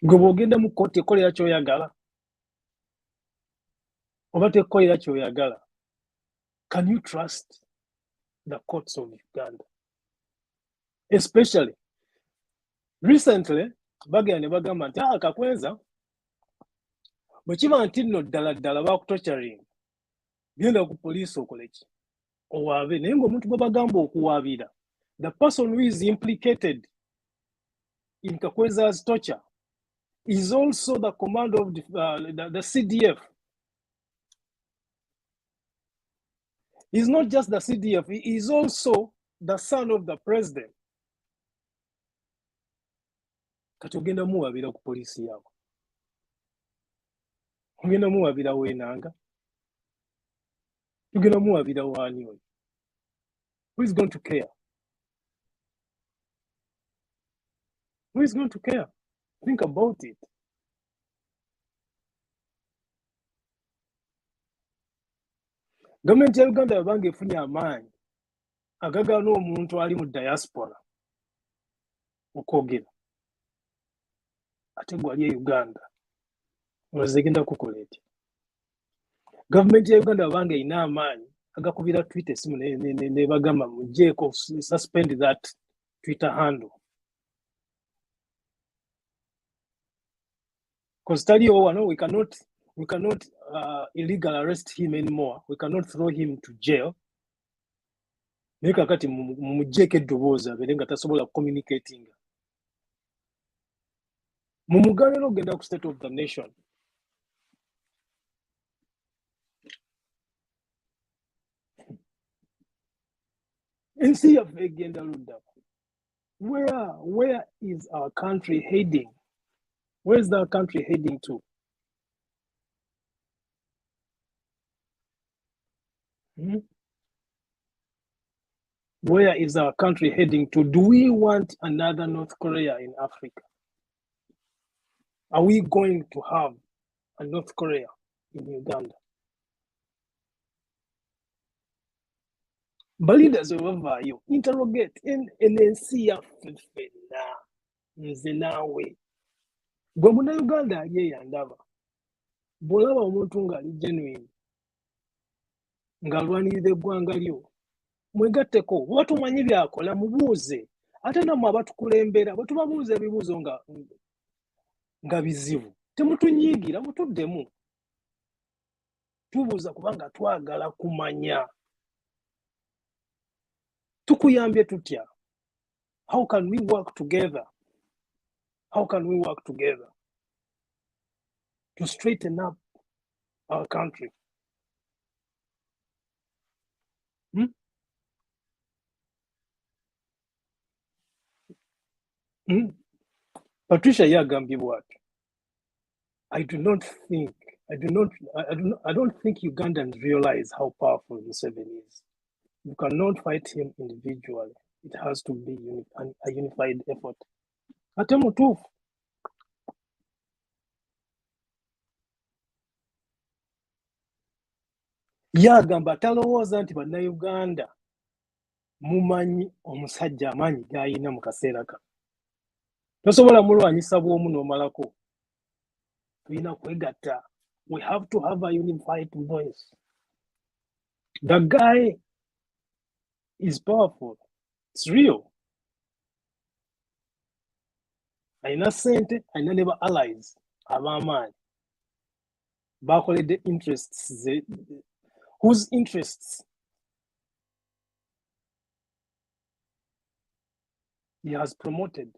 Gwe bw'ogenda mu kkooti ekolera ky'oyagala oba tekolera ky'oyagala, can you trust the courts of Uganda? Especially recently, bagenda ne bagamba nti Kakwenza bwe kiba nti nno ddala bakutorturing, genda ku poliisi okole ki? Owaabe. Naye ng'omuntu gwe bagamba okuwaabira, the person who is implicated in Kakwenza's torture is also the commander of the CDF. He's not just the CDF, he is also the son of the president. Kati ogenda muwabira ku poliisi yaabwe. Ogenda muwabira w'enanga. Ogenda muwabira w'ani oyo. Who is going to care? Who is going to care? Think about it. Gavumenti ya Uganda yabange efunye amaanyi agagaana omuntu ali mu diaspora okwogera. Ate gwe ali e Uganda olowooza egenda kukola etya? Gavumenti ya Uganda yabange erina amaanyi agakubira Twitter esimu ne bagamba mugyeeko suspend that Twitter handle. Because taliyo wano, we cannot illegal arrest him anymore. We cannot throw him to jail. Naye kakati mugyeeko eddoboozi abeere nga tasobola communicating. Mumugaanira ogenda ku state of the nation. Ensi yaffe egenda ludda. Where is our country heading? Where is our country heading to? Where is our country heading to? Do we want another North Korea in Africa? Are we going to have a North Korea in Uganda? Baleaders webavaayo interrogate ensi yaffe ffenna nze naawe. Gwe Munnayuganda ali eyandaba. Bw'olaba omuntu ng'ali genuine ng'alwanirira eggwanga lyo, mwegatteko. Bw'oba tumanyi by'akola mubuuze. Ate nammwe abatukulembera bwe tubabuuza ebibuuzo nga bizibu, temutunyiigira, mutuddemu. Tubuuza kubanga twagala kumanya. Tukuyambye tutya? How can we work together? How can we work together to straighten up our country? Patricia yagambye bw'atyo. I don't think Ugandans realize how powerful Museveni is. You cannot fight him individually. It has to be a unified effort. Ate mutuufu. Yagamba talowooza nti bannayuganda mumanyi omusajja amaanyi g'ayina mu kaseera kano. Tosobola mulwanyisa bw'omu n'omalako. Tulina kwegatta. We have to have a unified voice. The guy is powerful. It's real. Alina ssente, alina ne ba allies ab'amaanyi. Bakoledde interests whose interests he has promoted.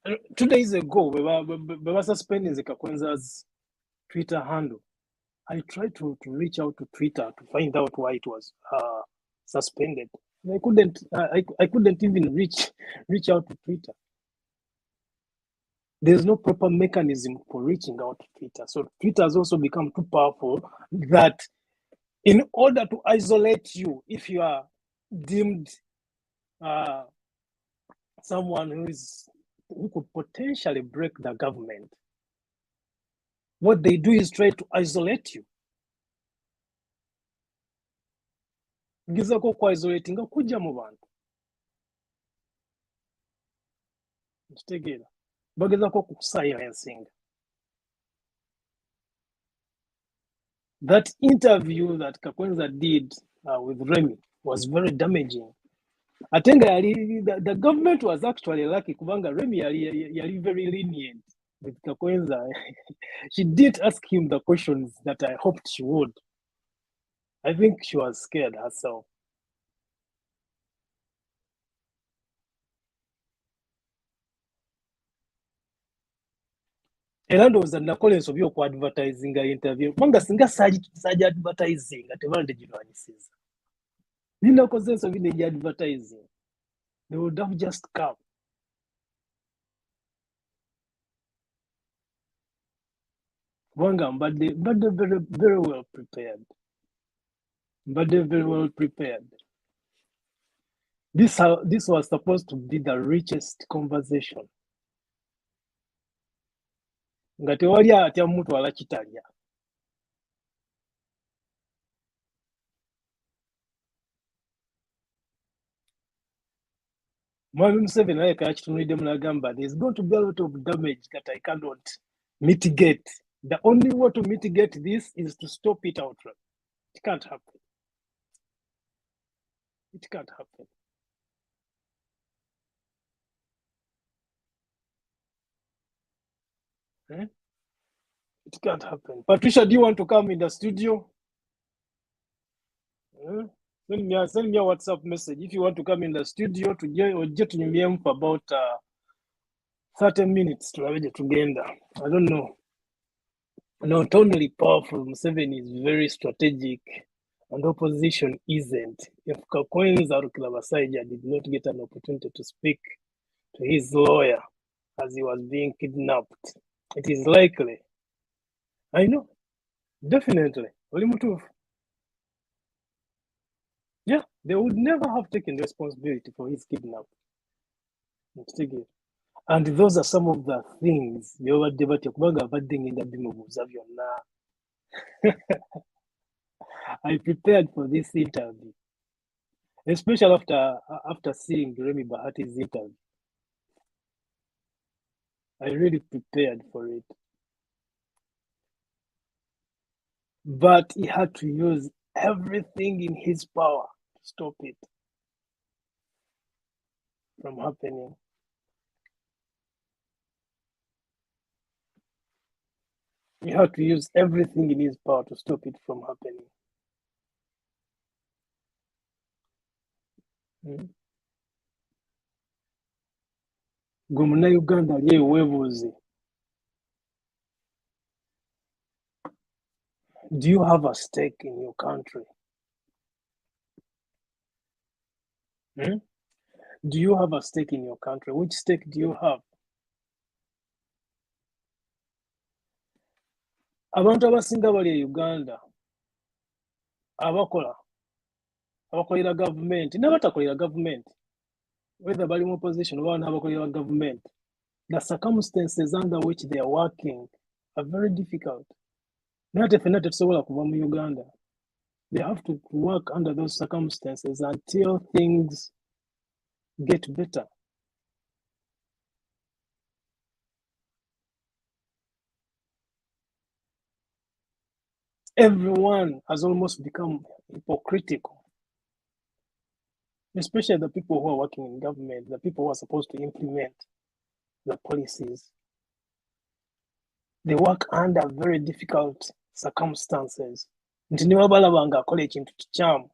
And 2 days ago, we were suspending the Kakwenza's Twitter handle. I tried to reach out to Twitter to find out why it was suspended. I couldn't even reach out to Twitter. There's no proper mechanism for reaching out to Twitter. So Twitter has also become too powerful that in order to isolate you, if you are deemed someone who could potentially break the government, what they do is try to isolate you. Gizako kwa isolating kujja mu bantu. Kitegeera. Bagezako ku silencing. That interview that Kakwenza did with Remy was very damaging. I think the government was actually lucky kubanga Remy yali very lenient with Kakwenza. She didn't ask him the questions that I hoped she would. I think she was scared herself. Era ndowooza nakola ensobi okwadvertisinga interview kubanga singa saagi advertisinga tebande girwanyisiza. Ninakoze ensobi n'egyadvertising, they would have just come. Kubanga mbadde very well prepared. Very well prepared. This was supposed to be the richest conversation. Nga tewali atya mutwala kitalya. Mwami Museveni naye kakitunuliddemu n'agamba there's going to be a lot of damage that I cannot mitigate. The only way to mitigate this is to stop it outright. It can't happen. It can't happen. It can't happen. Patricia, do you want to come in the studio? Send me a WhatsApp message if you want to come in the studio to get to for about 30 minutes to have together. I don't know. Not only powerful, Museveni is very strategic, and opposition isn't. If Kakwenza Rukilabasajja did not get an opportunity to speak to his lawyer as he was being kidnapped, it is likely. I know, definitely. Yeah, they would never have taken responsibility for his kidnapping. And those are some of the things I prepared for this interview, especially after seeing Remy Bahati's interview. I really prepared for it. But he had to use everything in his power to stop it from happening. He had to use everything in his power to stop it from happening. Gumuna Uganda ye webuze. Do you have a stake in your country? Do you have a stake in your country? Which stake do you have? Abantu abasinga bali e Uganda abakolera government n'abatakolera government, whether bali mu opposition or n'abakolera government, the circumstances under which they are working are very difficult. Nate fenna tetusobola kuva mu Uganda. They have to work under those circumstances until things get better. Everyone has almost become hypocritical, especially the people who are working in government, the people who are supposed to implement the policies. They work under very difficult circumstances. Nti niwe balabanga akola ekintu kikyamu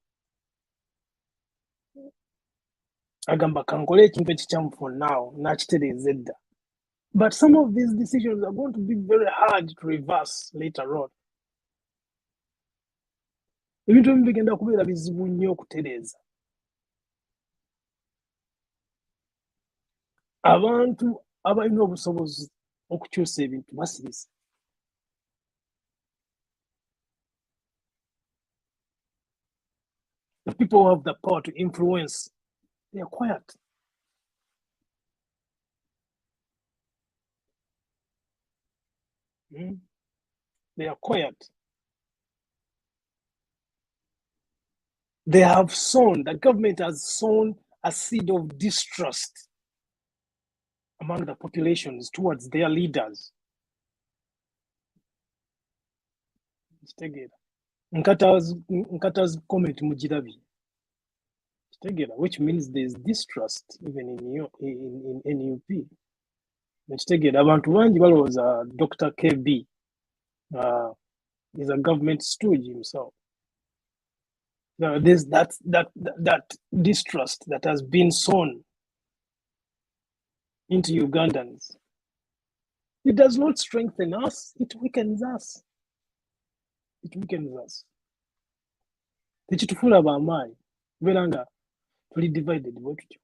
agamba kankole ekintu ekikyamu for now nakitereeza edda. But some of these decisions are going to be very hard to reverse later on. Ebintu ebimu bigenda kubeera bizibu nnyo okutereeza. Abantu abalina obusobozi okukyusa ebintu basirisa. The people who have the power to influence, they are quiet. They are quiet. They have sown, the government has sown a seed of distrust among the populations towards their leaders. Nkata's comment mujirabi. Which means there's distrust even in NUP. Abantu bangi balowooza Dr. KB is a government stooge himself. There's that distrust that has been sown into Ugandans. It does not strengthen us, it weakens us. It weakens us. Tekitufuula b'amaanyi kubeera nga tuli divided bwe tutyo,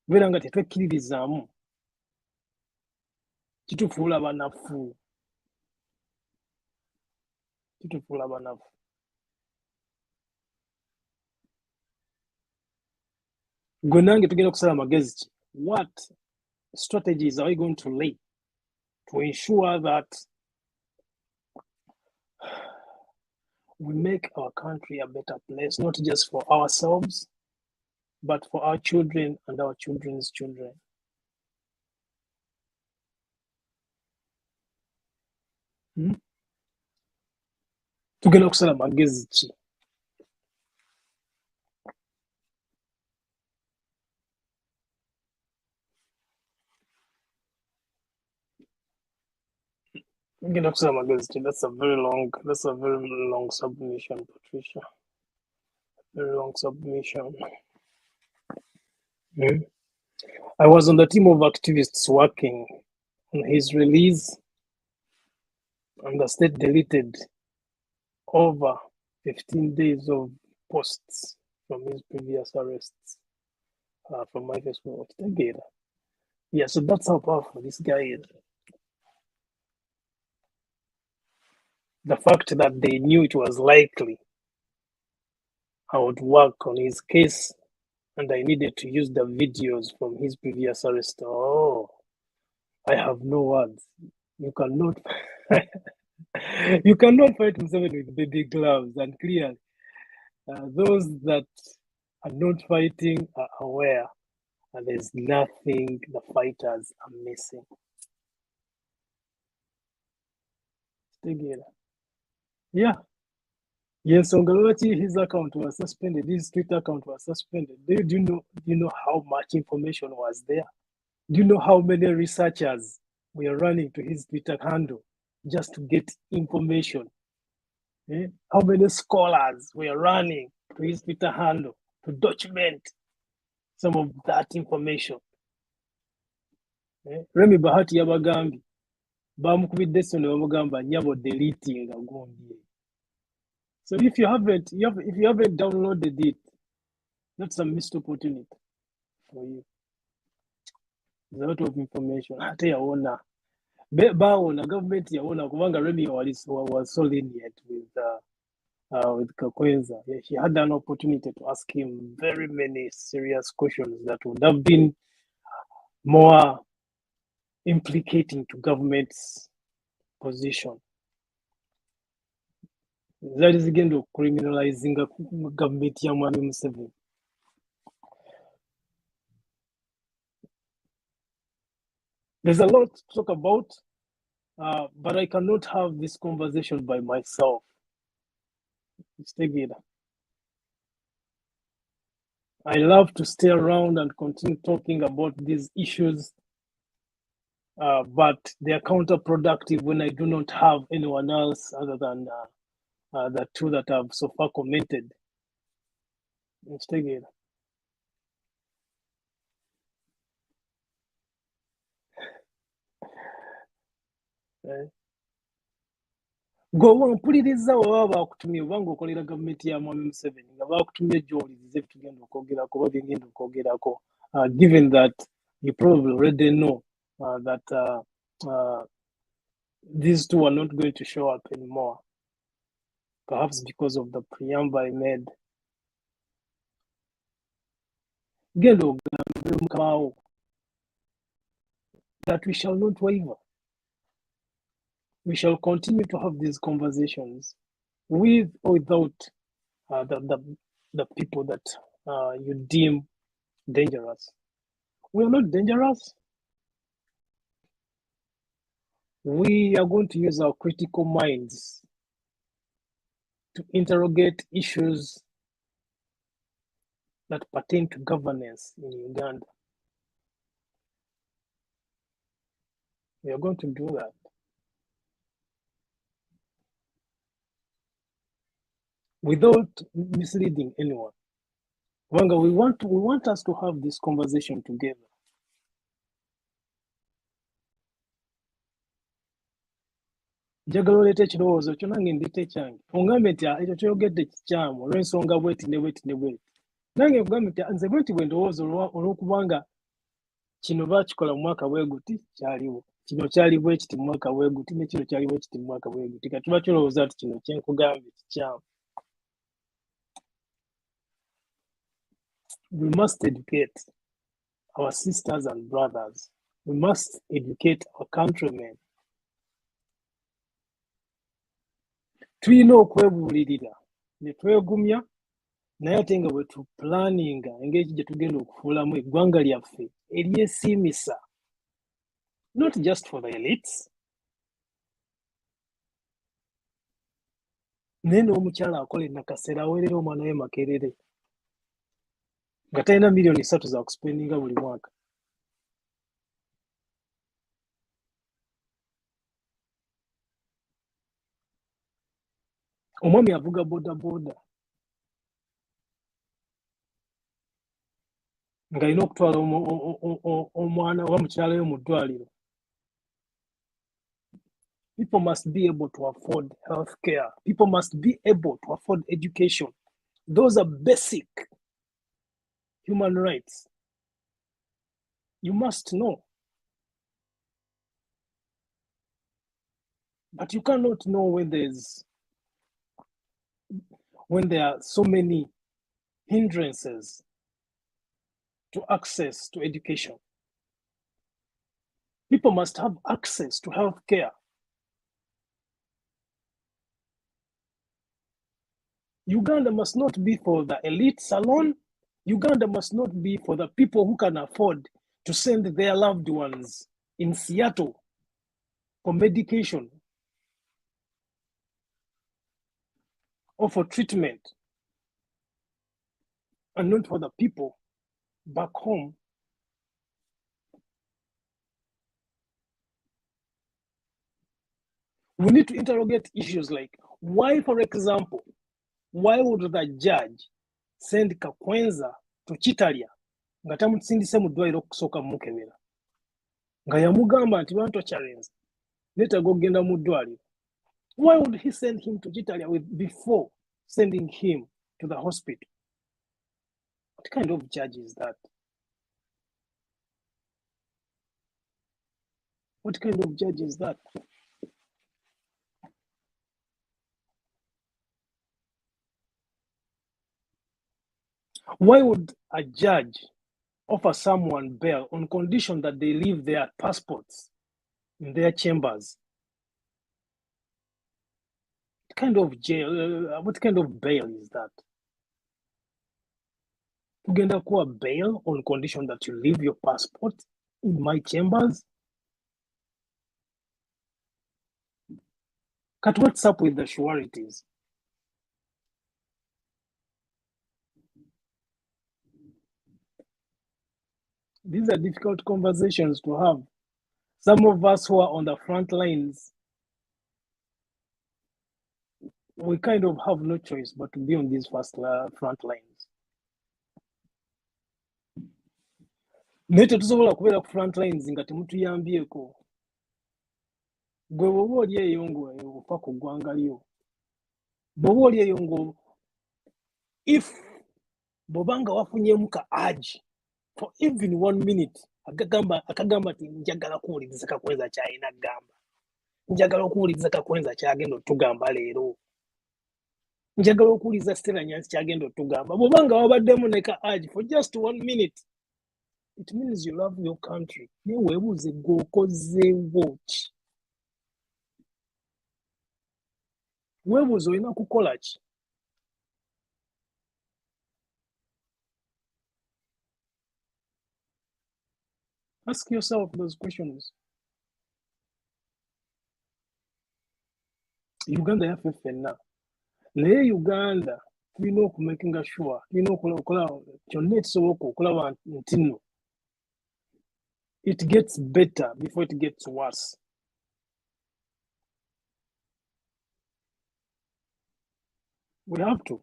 kubeera nga tetwekkiririzaamu, kitufuula banafu. Kitufuula banafu. Gwe nange tugenda okusala amagezi ki? What strategies are we going to lay to ensure that we make our country a better place, not just for ourselves, but for our children and our children's children? Tugenda okusala amagezi ki? Tugenda okusala amagezi ki? That's a very long submission, Patricia. Very long submission. I was on the team of activists working on his release, and the state deleted over 15 days of posts from his previous arrests from my Facebook. Yeah, so that's how powerful this guy is. The fact that they knew it was likely I would work on his case and I needed to use the videos from his previous arrest. Oh, I have no words. You cannot you cannot fight Museveni with baby gloves, and clearly those that are not fighting are aware, and there's nothing the fighters are missing. Yeah. Yes, Ongoloti, his account was suspended. His Twitter account was suspended. Do you know how much information was there? Do you know how many researchers were running to his Twitter handle just to get information? How many scholars were running to his Twitter handle to document some of that information? Remy Bahati yabagambi bamukubidde essonero bamugamba nyabo deleting agundi. So if you haven't downloaded it, that's a missed opportunity for you. There's a lot of information. Ate yawona bawona government yawona kubanga Remy was so lenient with Kakwenza. Yeah, she had an opportunity to ask him very many serious questions that would have been more implicating to government's position. That is again criminalizing government ya Mwami Museveni. There's a lot to talk about, but I cannot have this conversation by myself. I love to stay around and continue talking about these issues, but they are counterproductive when I do not have anyone else other than the two that have so far commented. Gwe mpuliriza baba bakutumye oba ng'okolera gavumenti ya Mwami Museveni nga bakutumye gy'owuliriza ebitugenda okwogerako oba byengenda okwogerako, given that you probably already know that these two are not going to show up anymore, perhaps because of the preamble I made. Genda ogambe mukamawo that we shall not waver. We shall continue to have these conversations with or without the people that you deem dangerous. We are not dangerous. We are going to use our critical minds to interrogate issues that pertain to governance in Uganda. We are going to do that. without misleading anyone. Wanga, we want us to have this conversation together. Njagala oleeta ekirowoozo kyo nange ndita ekyange ongambe nti ekyo kyogedde kikyamu olw'ensonga bweti ne bweti ne bweti nange nkugambe nti nze bweti bwe ndowooza olw'okubanga kino baakikola mu mwaka bwe guti kyaliwo kino kyali bwe kiti mu mwaka bwe guti ne kino kyali bwe kiti mu mwaka bwe guti kati bakirowooza nti kino kyenkugambye kikyamu. We must educate our sisters and brothers. We must educate our countrymen. Tulina okwebuulirira ne twegumya naye ate nga bwe tupulaninga engeri gye tugenda okufuulamu eggwanga lyaffe eryesiimisa, not just for the elites. Naye n'omukyala akola ennakaseera aweerera omwana we Makerere nga talina miliyoni 3 za kusipendinga buli mwaka. Omwami avuga bodaboda ng'alina okutwala omwana oba mukyala we mu ddwaliro. People must be able to afford health care. People must be able to afford education. Those are basic human rights. You must know. But you cannot know when there are so many hindrances to access to education. People must have access to health care. Uganda must not be for the elites alone. Uganda must not be for the people who can afford to send their loved ones in Seattle for medication or for treatment, and not for the people back home. We need to interrogate issues like why, for example, why would the judge send Kakwenza to Chitalia nga tamusindise mu ddwaliro okusooka mukebera nga yamugamba nti bantokyalenza neetaaga okugenda mu ddwaliro? Why would he send him to Chitalia before sending him to the hospital? What kind of judge is that? What kind of judge is that? Why would a judge offer someone bail on condition that they leave their passports in their chambers? What kind of jail? What kind of bail is that? Uganda kuwa bail on condition that you leave your passport in my chambers? Cut, what's up with the sureties? These are difficult conversations to have. Some of us who are on the front lines, we kind of have no choice but to be on these front lines. Naye tetusobola kubeera ku front lines nga temutuyambyeko. Gwe bw'oba oli eyo ng'ofa ku ggwanga lyo, bw'oba oli eyo if bw'oba nga wafunyeemu ka urge for even 1 minute akagamba nti njagala kuwuliriza Kakwenza ky'alina kugamba, njagala okuwuliriza Kakwenza ky'agenda otugamba leero, njagala okuwuliriza Stella Nyanzi ky'agenda otugamba, bw'oba nga wabaddemu ne ka urge for just 1 minute, it means you love your country. Naye weebuuze gwe okozeewo ki? Weebuuze olina kukola ki? Ask yourself those questions. Uganda yaffe ffenna. Naye Uganda tulina okumakinga sure, tulina okukola kyonna ekisoboka okulaba nti nno it gets better before it gets worse. We have to.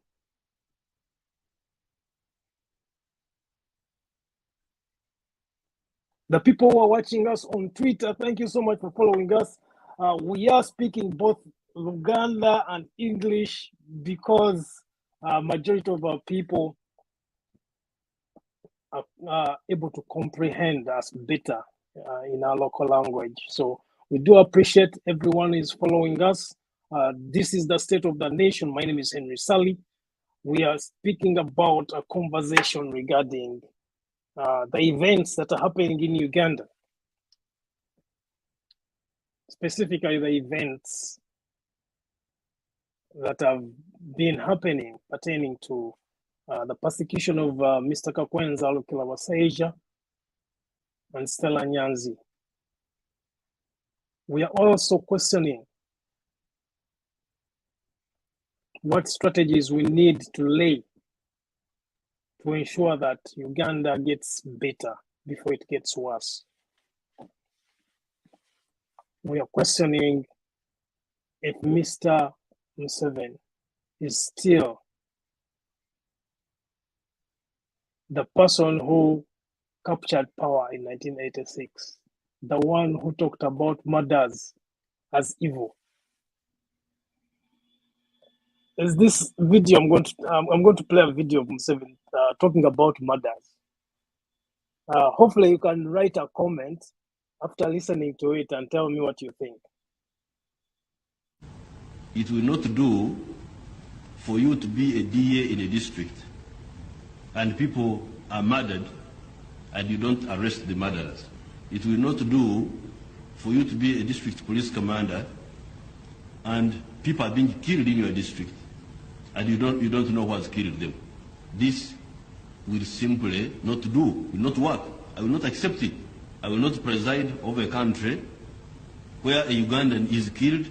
The people who are watching us on Twitter, thank you so much for following us. We are speaking both Luganda and English because majority of our people are able to comprehend us better in our local language. So we do appreciate everyone is following us. This is the State of the Nation. My name is Henry Sally. We are speaking about a conversation regarding the events that are happening in Uganda. Specifically, the events that have been happening pertaining to the persecution of Mr. Kakwenza Lukilawaseja and Stella Nyanzi. We are also questioning what strategies we need to lay to ensure that Uganda gets better before it gets worse. We are questioning if Mr. Museveni is still the person who captured power in 1986, the one who talked about murders as evil. Is this video? I'm going to play a video of Museveni talking about murders. Hopefully, you can write a comment after listening to it and tell me what you think. It will not do for you to be a DA in a district and people are murdered and you don't arrest the murderers. It will not do for you to be a district police commander and people are being killed in your district and you don't know who has killed them. This will simply not do, will not work. I will not accept it. I will not preside over a country where a Ugandan is killed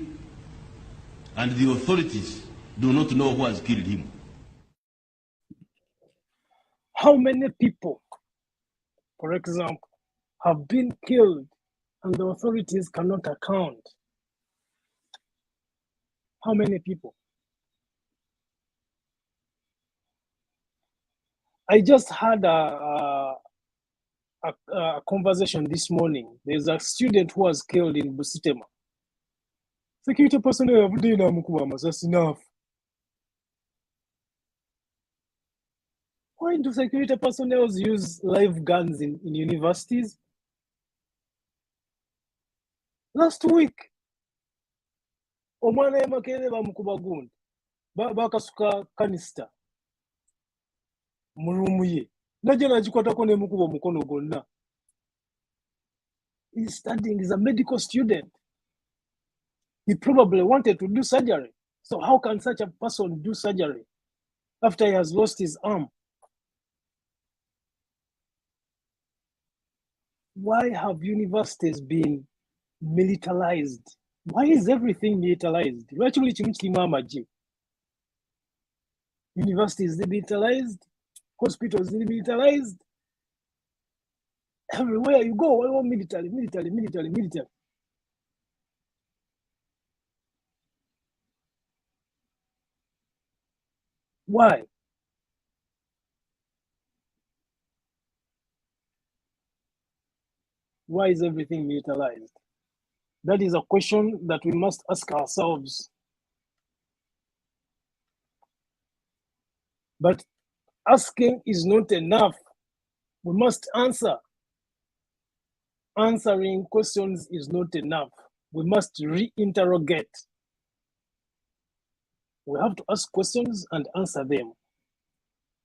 and the authorities do not know who has killed him. How many people, for example, have been killed and the authorities cannot account? How many people? I just had a conversation this morning. There's a student who was killed in Busitema. Security personnel have done that's enough. Why do security personnel use live guns in universities? Last week, omwana yemakere bamukuba gundi bakasuka kanista mu ruumu ye najja nagikwatako nemukuba omukono gwonna. He's studying, he's a medical student. He probably wanted to do surgery. So how can such a person do surgery after he has lost his arm? Why have universities been militarized? Why is everything militarized? Universities demilitarized, hospitals demilitarized. Everywhere you go, all military. Why? Why is everything militarized? That is a question that we must ask ourselves. But asking is not enough. We must answer. Answering questions is not enough. We must reinterrogate. We have to ask questions and answer them.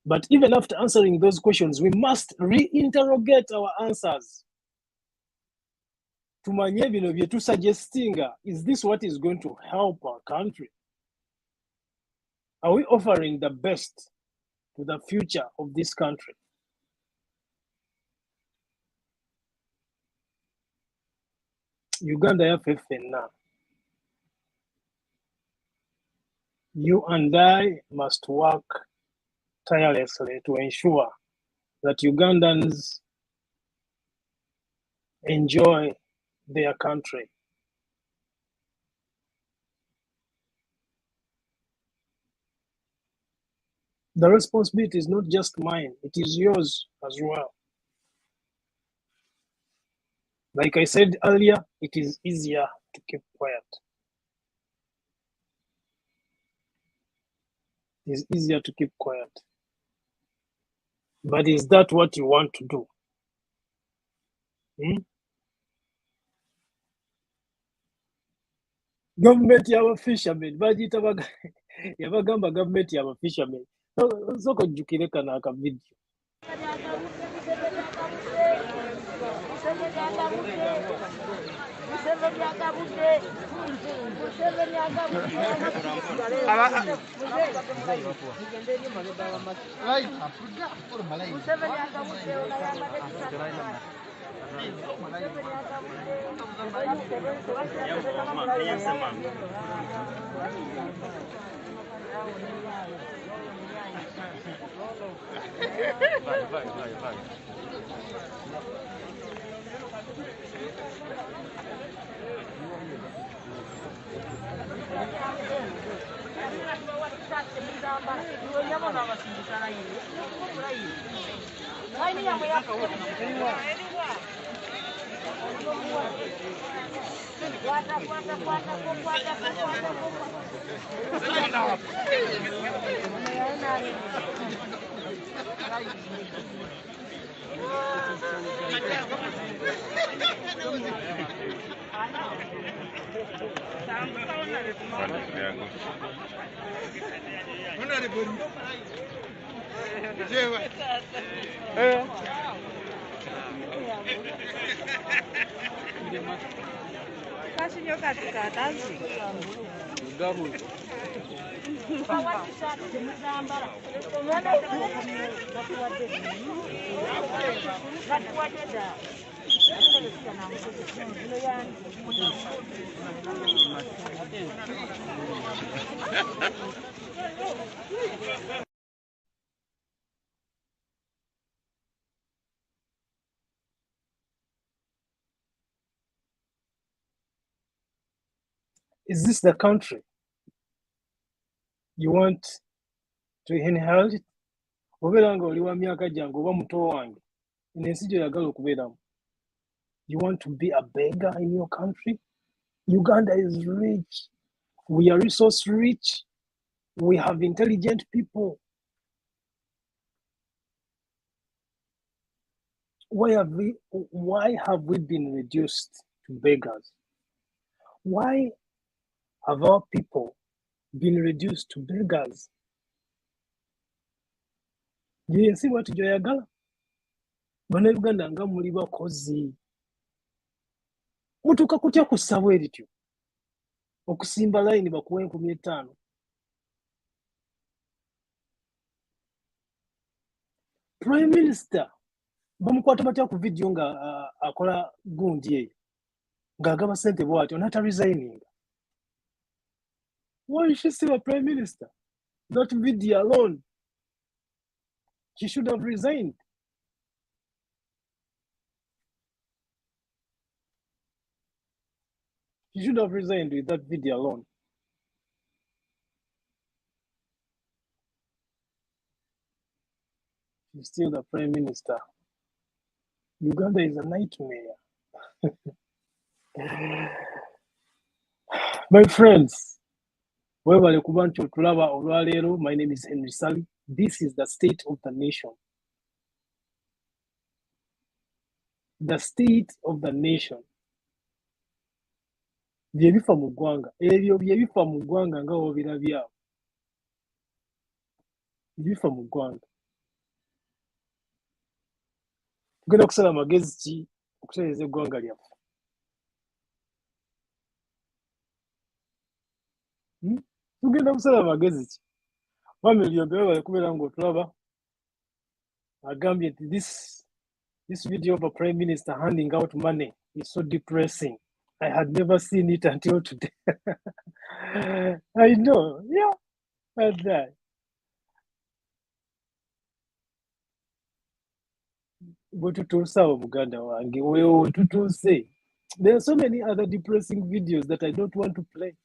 But even after answering those questions, we must reinterrogate our answers. Tumanye bino bye suggesting, is this what is going to help our country? Are we offering the best to the future of this country? Uganda yafefenna. You and I must work tirelessly to ensure that Ugandans enjoy their country. The responsibility is not just mine, it is yours as well. Like I said earlier, it is easier to keep quiet. It is easier to keep quiet. But is that what you want to do? Government yaba fishermen bagiyita yabagamba government yaba fishermen soko ojjukire kano akavidiyo. Is this the country you want to inherit? Obeera nga oli wa myaka gyange oba muto wange ensi gy'oyagala okubeeramu. You want to be a beggar in your country? Uganda is rich. We are resource rich. We have intelligent people. Why have we been reduced to beggars? Why have our people been reduced to beggars? Yensi watu gyoyagala bannayuganda nga muli bakozi mutuuka kutya ku ssabo erityo okusimba layini bakuwa 5,000. Prime Minister bamukwata batya ku vidiyo nga akola gundi eyo ng'agaba ssente bw'atyo nata resigning. Why is she still a Prime Minister? That video alone, she should have resigned. She should have resigned with that video alone. She's still the Prime Minister. Uganda is a nightmare. My friends, webale kuba nti otulaba olwaleero. My name is Henry Sally. This is the state of the nation. The state of the nation. Byebifa mu ggwanga. Ebyo byebifa mu ggwanga nga wobirabyawo. Byebifa mu ggwanga. Tugenda kusala magezi ki okutereeza eggwanga lyaffe? Tugenda kusala magezi ki? Wamwe lyombe webale kubeera ng'otulaba. Agambye nti this video of a Prime Minister handing out money is so depressing. I had never seen it until today. I know, yeah, that's that. Bwetutuusawo muganda wange, weewo tutuuse. There are so many other depressing videos that I don't want to play.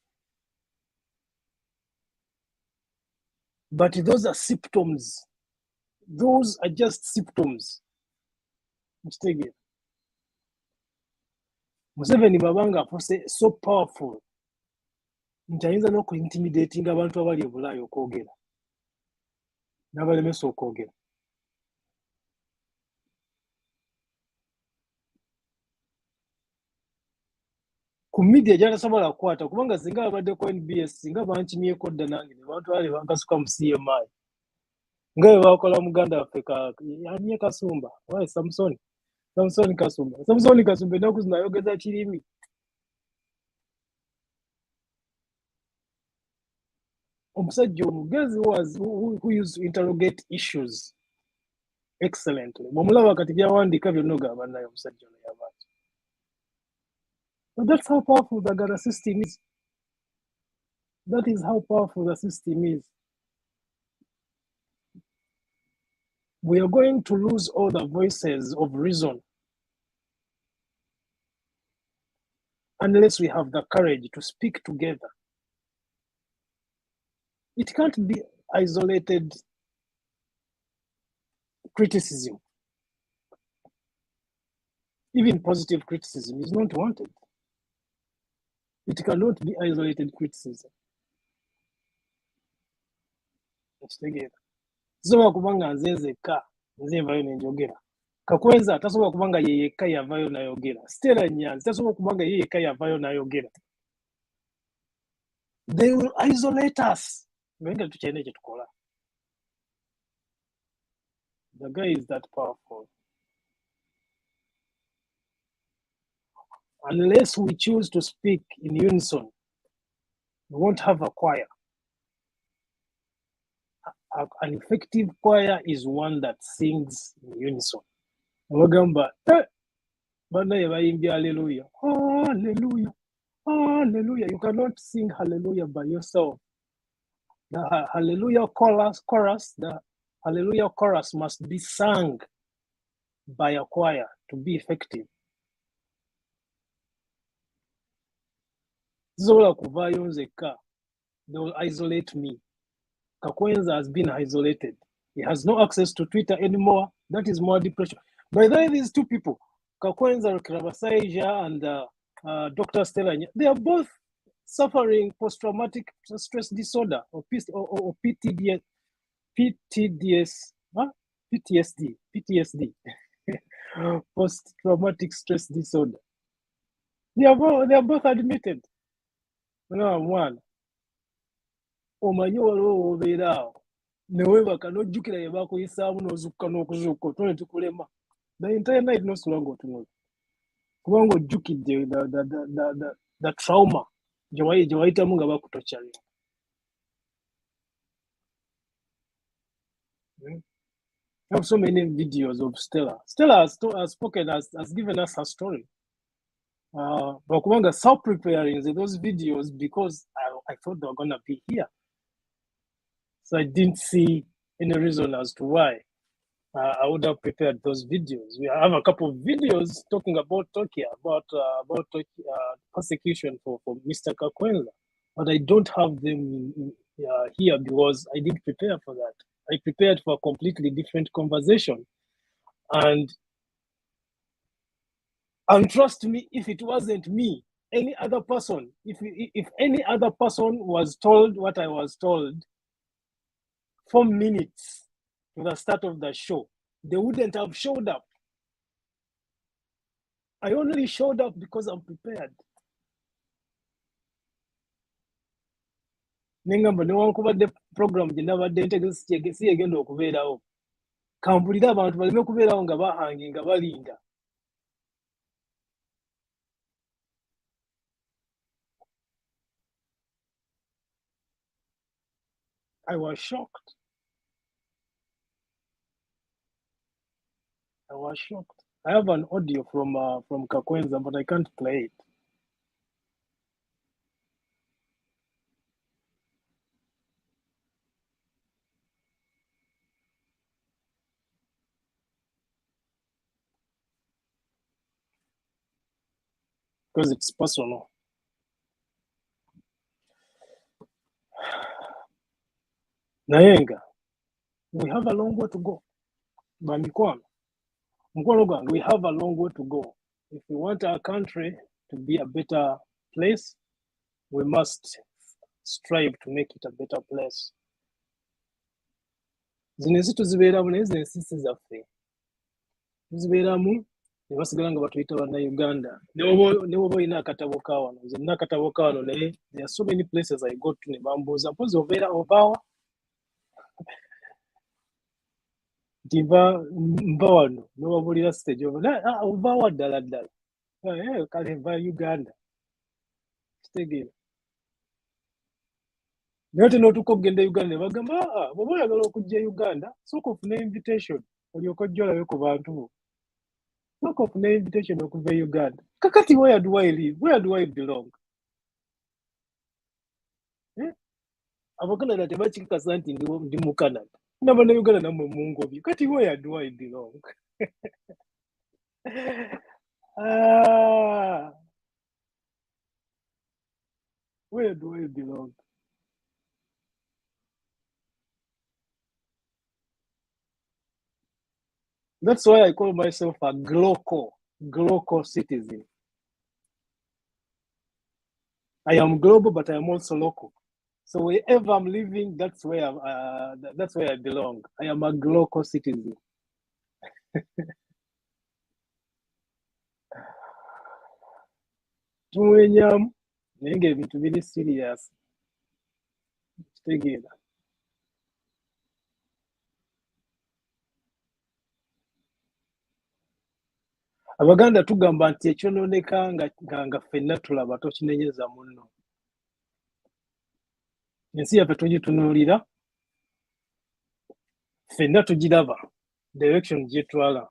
But those are symptoms. Those are just symptoms. Museveni babanga afuse so powerful nti ayinza n'okuintimidating abantu abali e Bulaaya okwogera n'abalemesa okwogera. Ku media gy'atasobola kukwata kubanga singa abadde ku NBS singa bankimyeko dda nange ne bantwala ne bankasuka mu CMI nga bwe bakola muganda waffe ani Kasumba waye Samusoni Kasumba ennaku zino ayogeza kirimi. Omusajja omugezi who used to interrogate issues excellently. Bw'omulaba kati byawandiika byonna ogamba naye omusajja ono yabaaki. But that's how powerful the Uganda system is. That is how powerful the system is. We are going to lose all the voices of reason unless we have the courage to speak together. It can't be isolated criticism. Even positive criticism is not wanted. It cannot be isolated criticism. Tasobola kubanga nze nzekka nze nvayo nenjogera. Kakwenza tasobola kubanga ye yekka yavayo n'ayogera. Stella Nyanzi tasobola kubanga ye yekka yavayo n'ayogera. They will isolate us. Nga tukyalina kye tukola. The guy is that powerful. Unless we choose to speak in unison, we won't have a choir. An effective choir is one that sings in unison. Abagamba, banaye bayimbye hallelujah, hallelujah, hallelujah. You cannot sing hallelujah by yourself. The hallelujah chorus, the hallelujah chorus must be sung by a choir to be effective. Zola kuvayo nzekka, they will isolate me. Kakwenza has been isolated. He has no access to Twitter anymore. That is more depression. By the way, these two people, Kakwenza Karabasaija and Dr. Stella, they are both suffering post-traumatic stress disorder or PTSD. Post-traumatic stress disorder. They are both admitted. One. Omanyi waliwo obeera awo ne weebaka n'ojjukira bye bakuyisaamu n'ozukka n'okuzuuka otone tukulema. The entire night n'osula ng'otunula kubanga ojjukidde the trauma gye wayitamu nga bakutokyalira. I have so many videos of Stella. Stella has spoken, has given us her story. Bakubanga self-preparing those videos because I thought they were going to be here. So I didn't see any reason as to why I would have prepared those videos. We have a couple of videos talking about Turkey, about persecution for Mr. Kakwenza, but I don't have them here because I didn't prepare for that. I prepared for a completely different conversation. And trust me, if it wasn't me, any other person, if any other person was told what I was told 4 minutes to the start of the show, they wouldn't have showed up. I only showed up because I'm prepared. Nengamba newankubadde program gye nabadde ntegesi si egenda okubeerawo. Kampulira abantu baleme kubeerawo nga bahangi nga balinda. I was shocked. I was shocked. I have an audio from Kakwenza, but I can't play it. Because it's personal. Nayenga, we have a long way to go. Bamikwano, we have a long way to go. If we want our country to be a better place, we must strive to make it a better place. Zinezi tuzibeeramu naye z'ensi zaffe tuzibeeramu ne basigala nga batuyita bannayuganda ne woba olina akatabo ka wano nze nina akatabo ka wano naye there are so many places I go to ne bambuuza mpozi obeera ovaawa nti mba wano newabulira stage ovaawa ddala kale nva Uganda kitegeera naye ate n'otuuka okugenda Uganda ne bagamba bw'oba oyagala okujja Uganda sooka ofune invitation olyoka ojja olabe ku bantu bo sooka ofune invitation okuva Uganda kakati where do I live? Where do I belong? Abakanada tebakikasa nti ndi mu Canada n'Abannayuganda nammwe mungobye kati where do I belong? Where do I belong? That's why I call myself a global citizen. I am global, but I am also local. So wherever I'm living, that's where I belong. I am a global citizen. Tumwenyamu naye ng'ebintu biri serious. Kitegeera. Abaganda tugamba nti ekyonooneka nga ffenna tulaba tokinenyeza munno. Ensi yaffe tugitunuulira, ffenna tugiraba, direction gyetwala.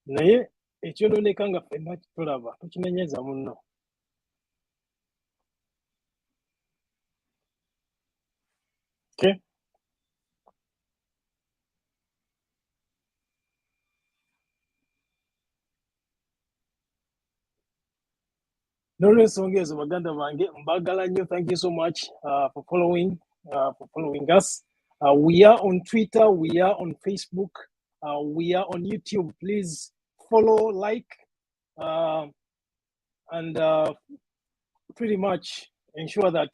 Naye ekyonooneka nga ffenna tulaba tokinenyeza munno. Okay? Nolwensonga ezo baganda bange mbagala nnyo. Thank you so much for following us. We are on Twitter, we are on Facebook, we are on YouTube. Please follow, like, and pretty much ensure that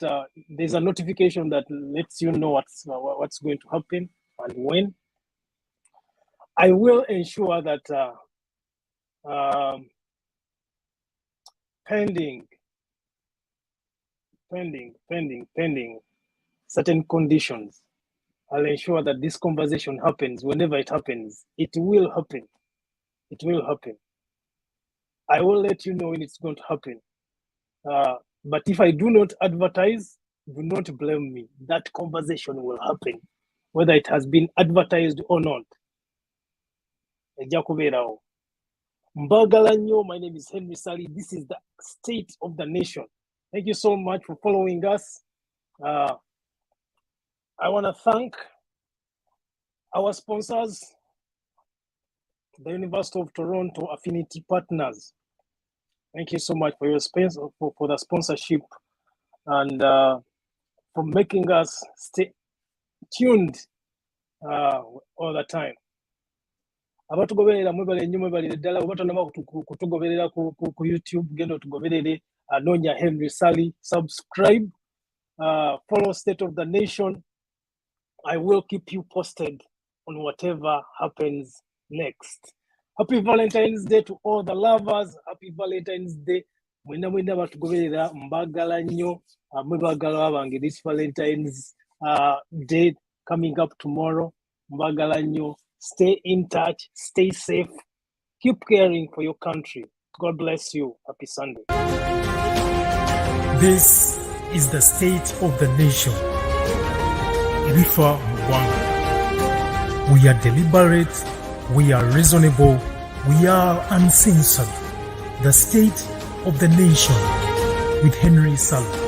there's a notification that lets you know what's going to happen and when. I will ensure that pending certain conditions, I'll ensure that this conversation happens. Whenever it happens, it will happen. It will happen. I will let you know when it's going to happen. But if I do not advertise, do not blame me. That conversation will happen, whether it has been advertised or not. Mbagala nnyo, my name is Henry Sally. This is the State of the Nation. Thank you so much for following us. I want to thank our sponsors, the University of Toronto Affinity Partners. Thank you so much for your for the sponsorship and for making us stay tuned all the time. Abatugoberera mwebale nnyo mwebale ddala oba tonaba kutugoberera ku YouTube genda otugoberere anoonya Henry Sally, subscribe, follow State of the Nation. I will keep you posted on whatever happens next. Happy Valentine's Day to all the lovers. Happy Valentine's Day. Mwenda batugoberera mbagala nnyo mwebagala bange this Valentine's Day coming up tomorrow. Mbagala nnyo. Stay in touch, stay safe, keep caring for your country. God bless you. Happy Sunday. This is the State of the Nation. Irifa Mwanga. We are deliberate, we are reasonable, we are uncensored. The State of the Nation with Henry Sally.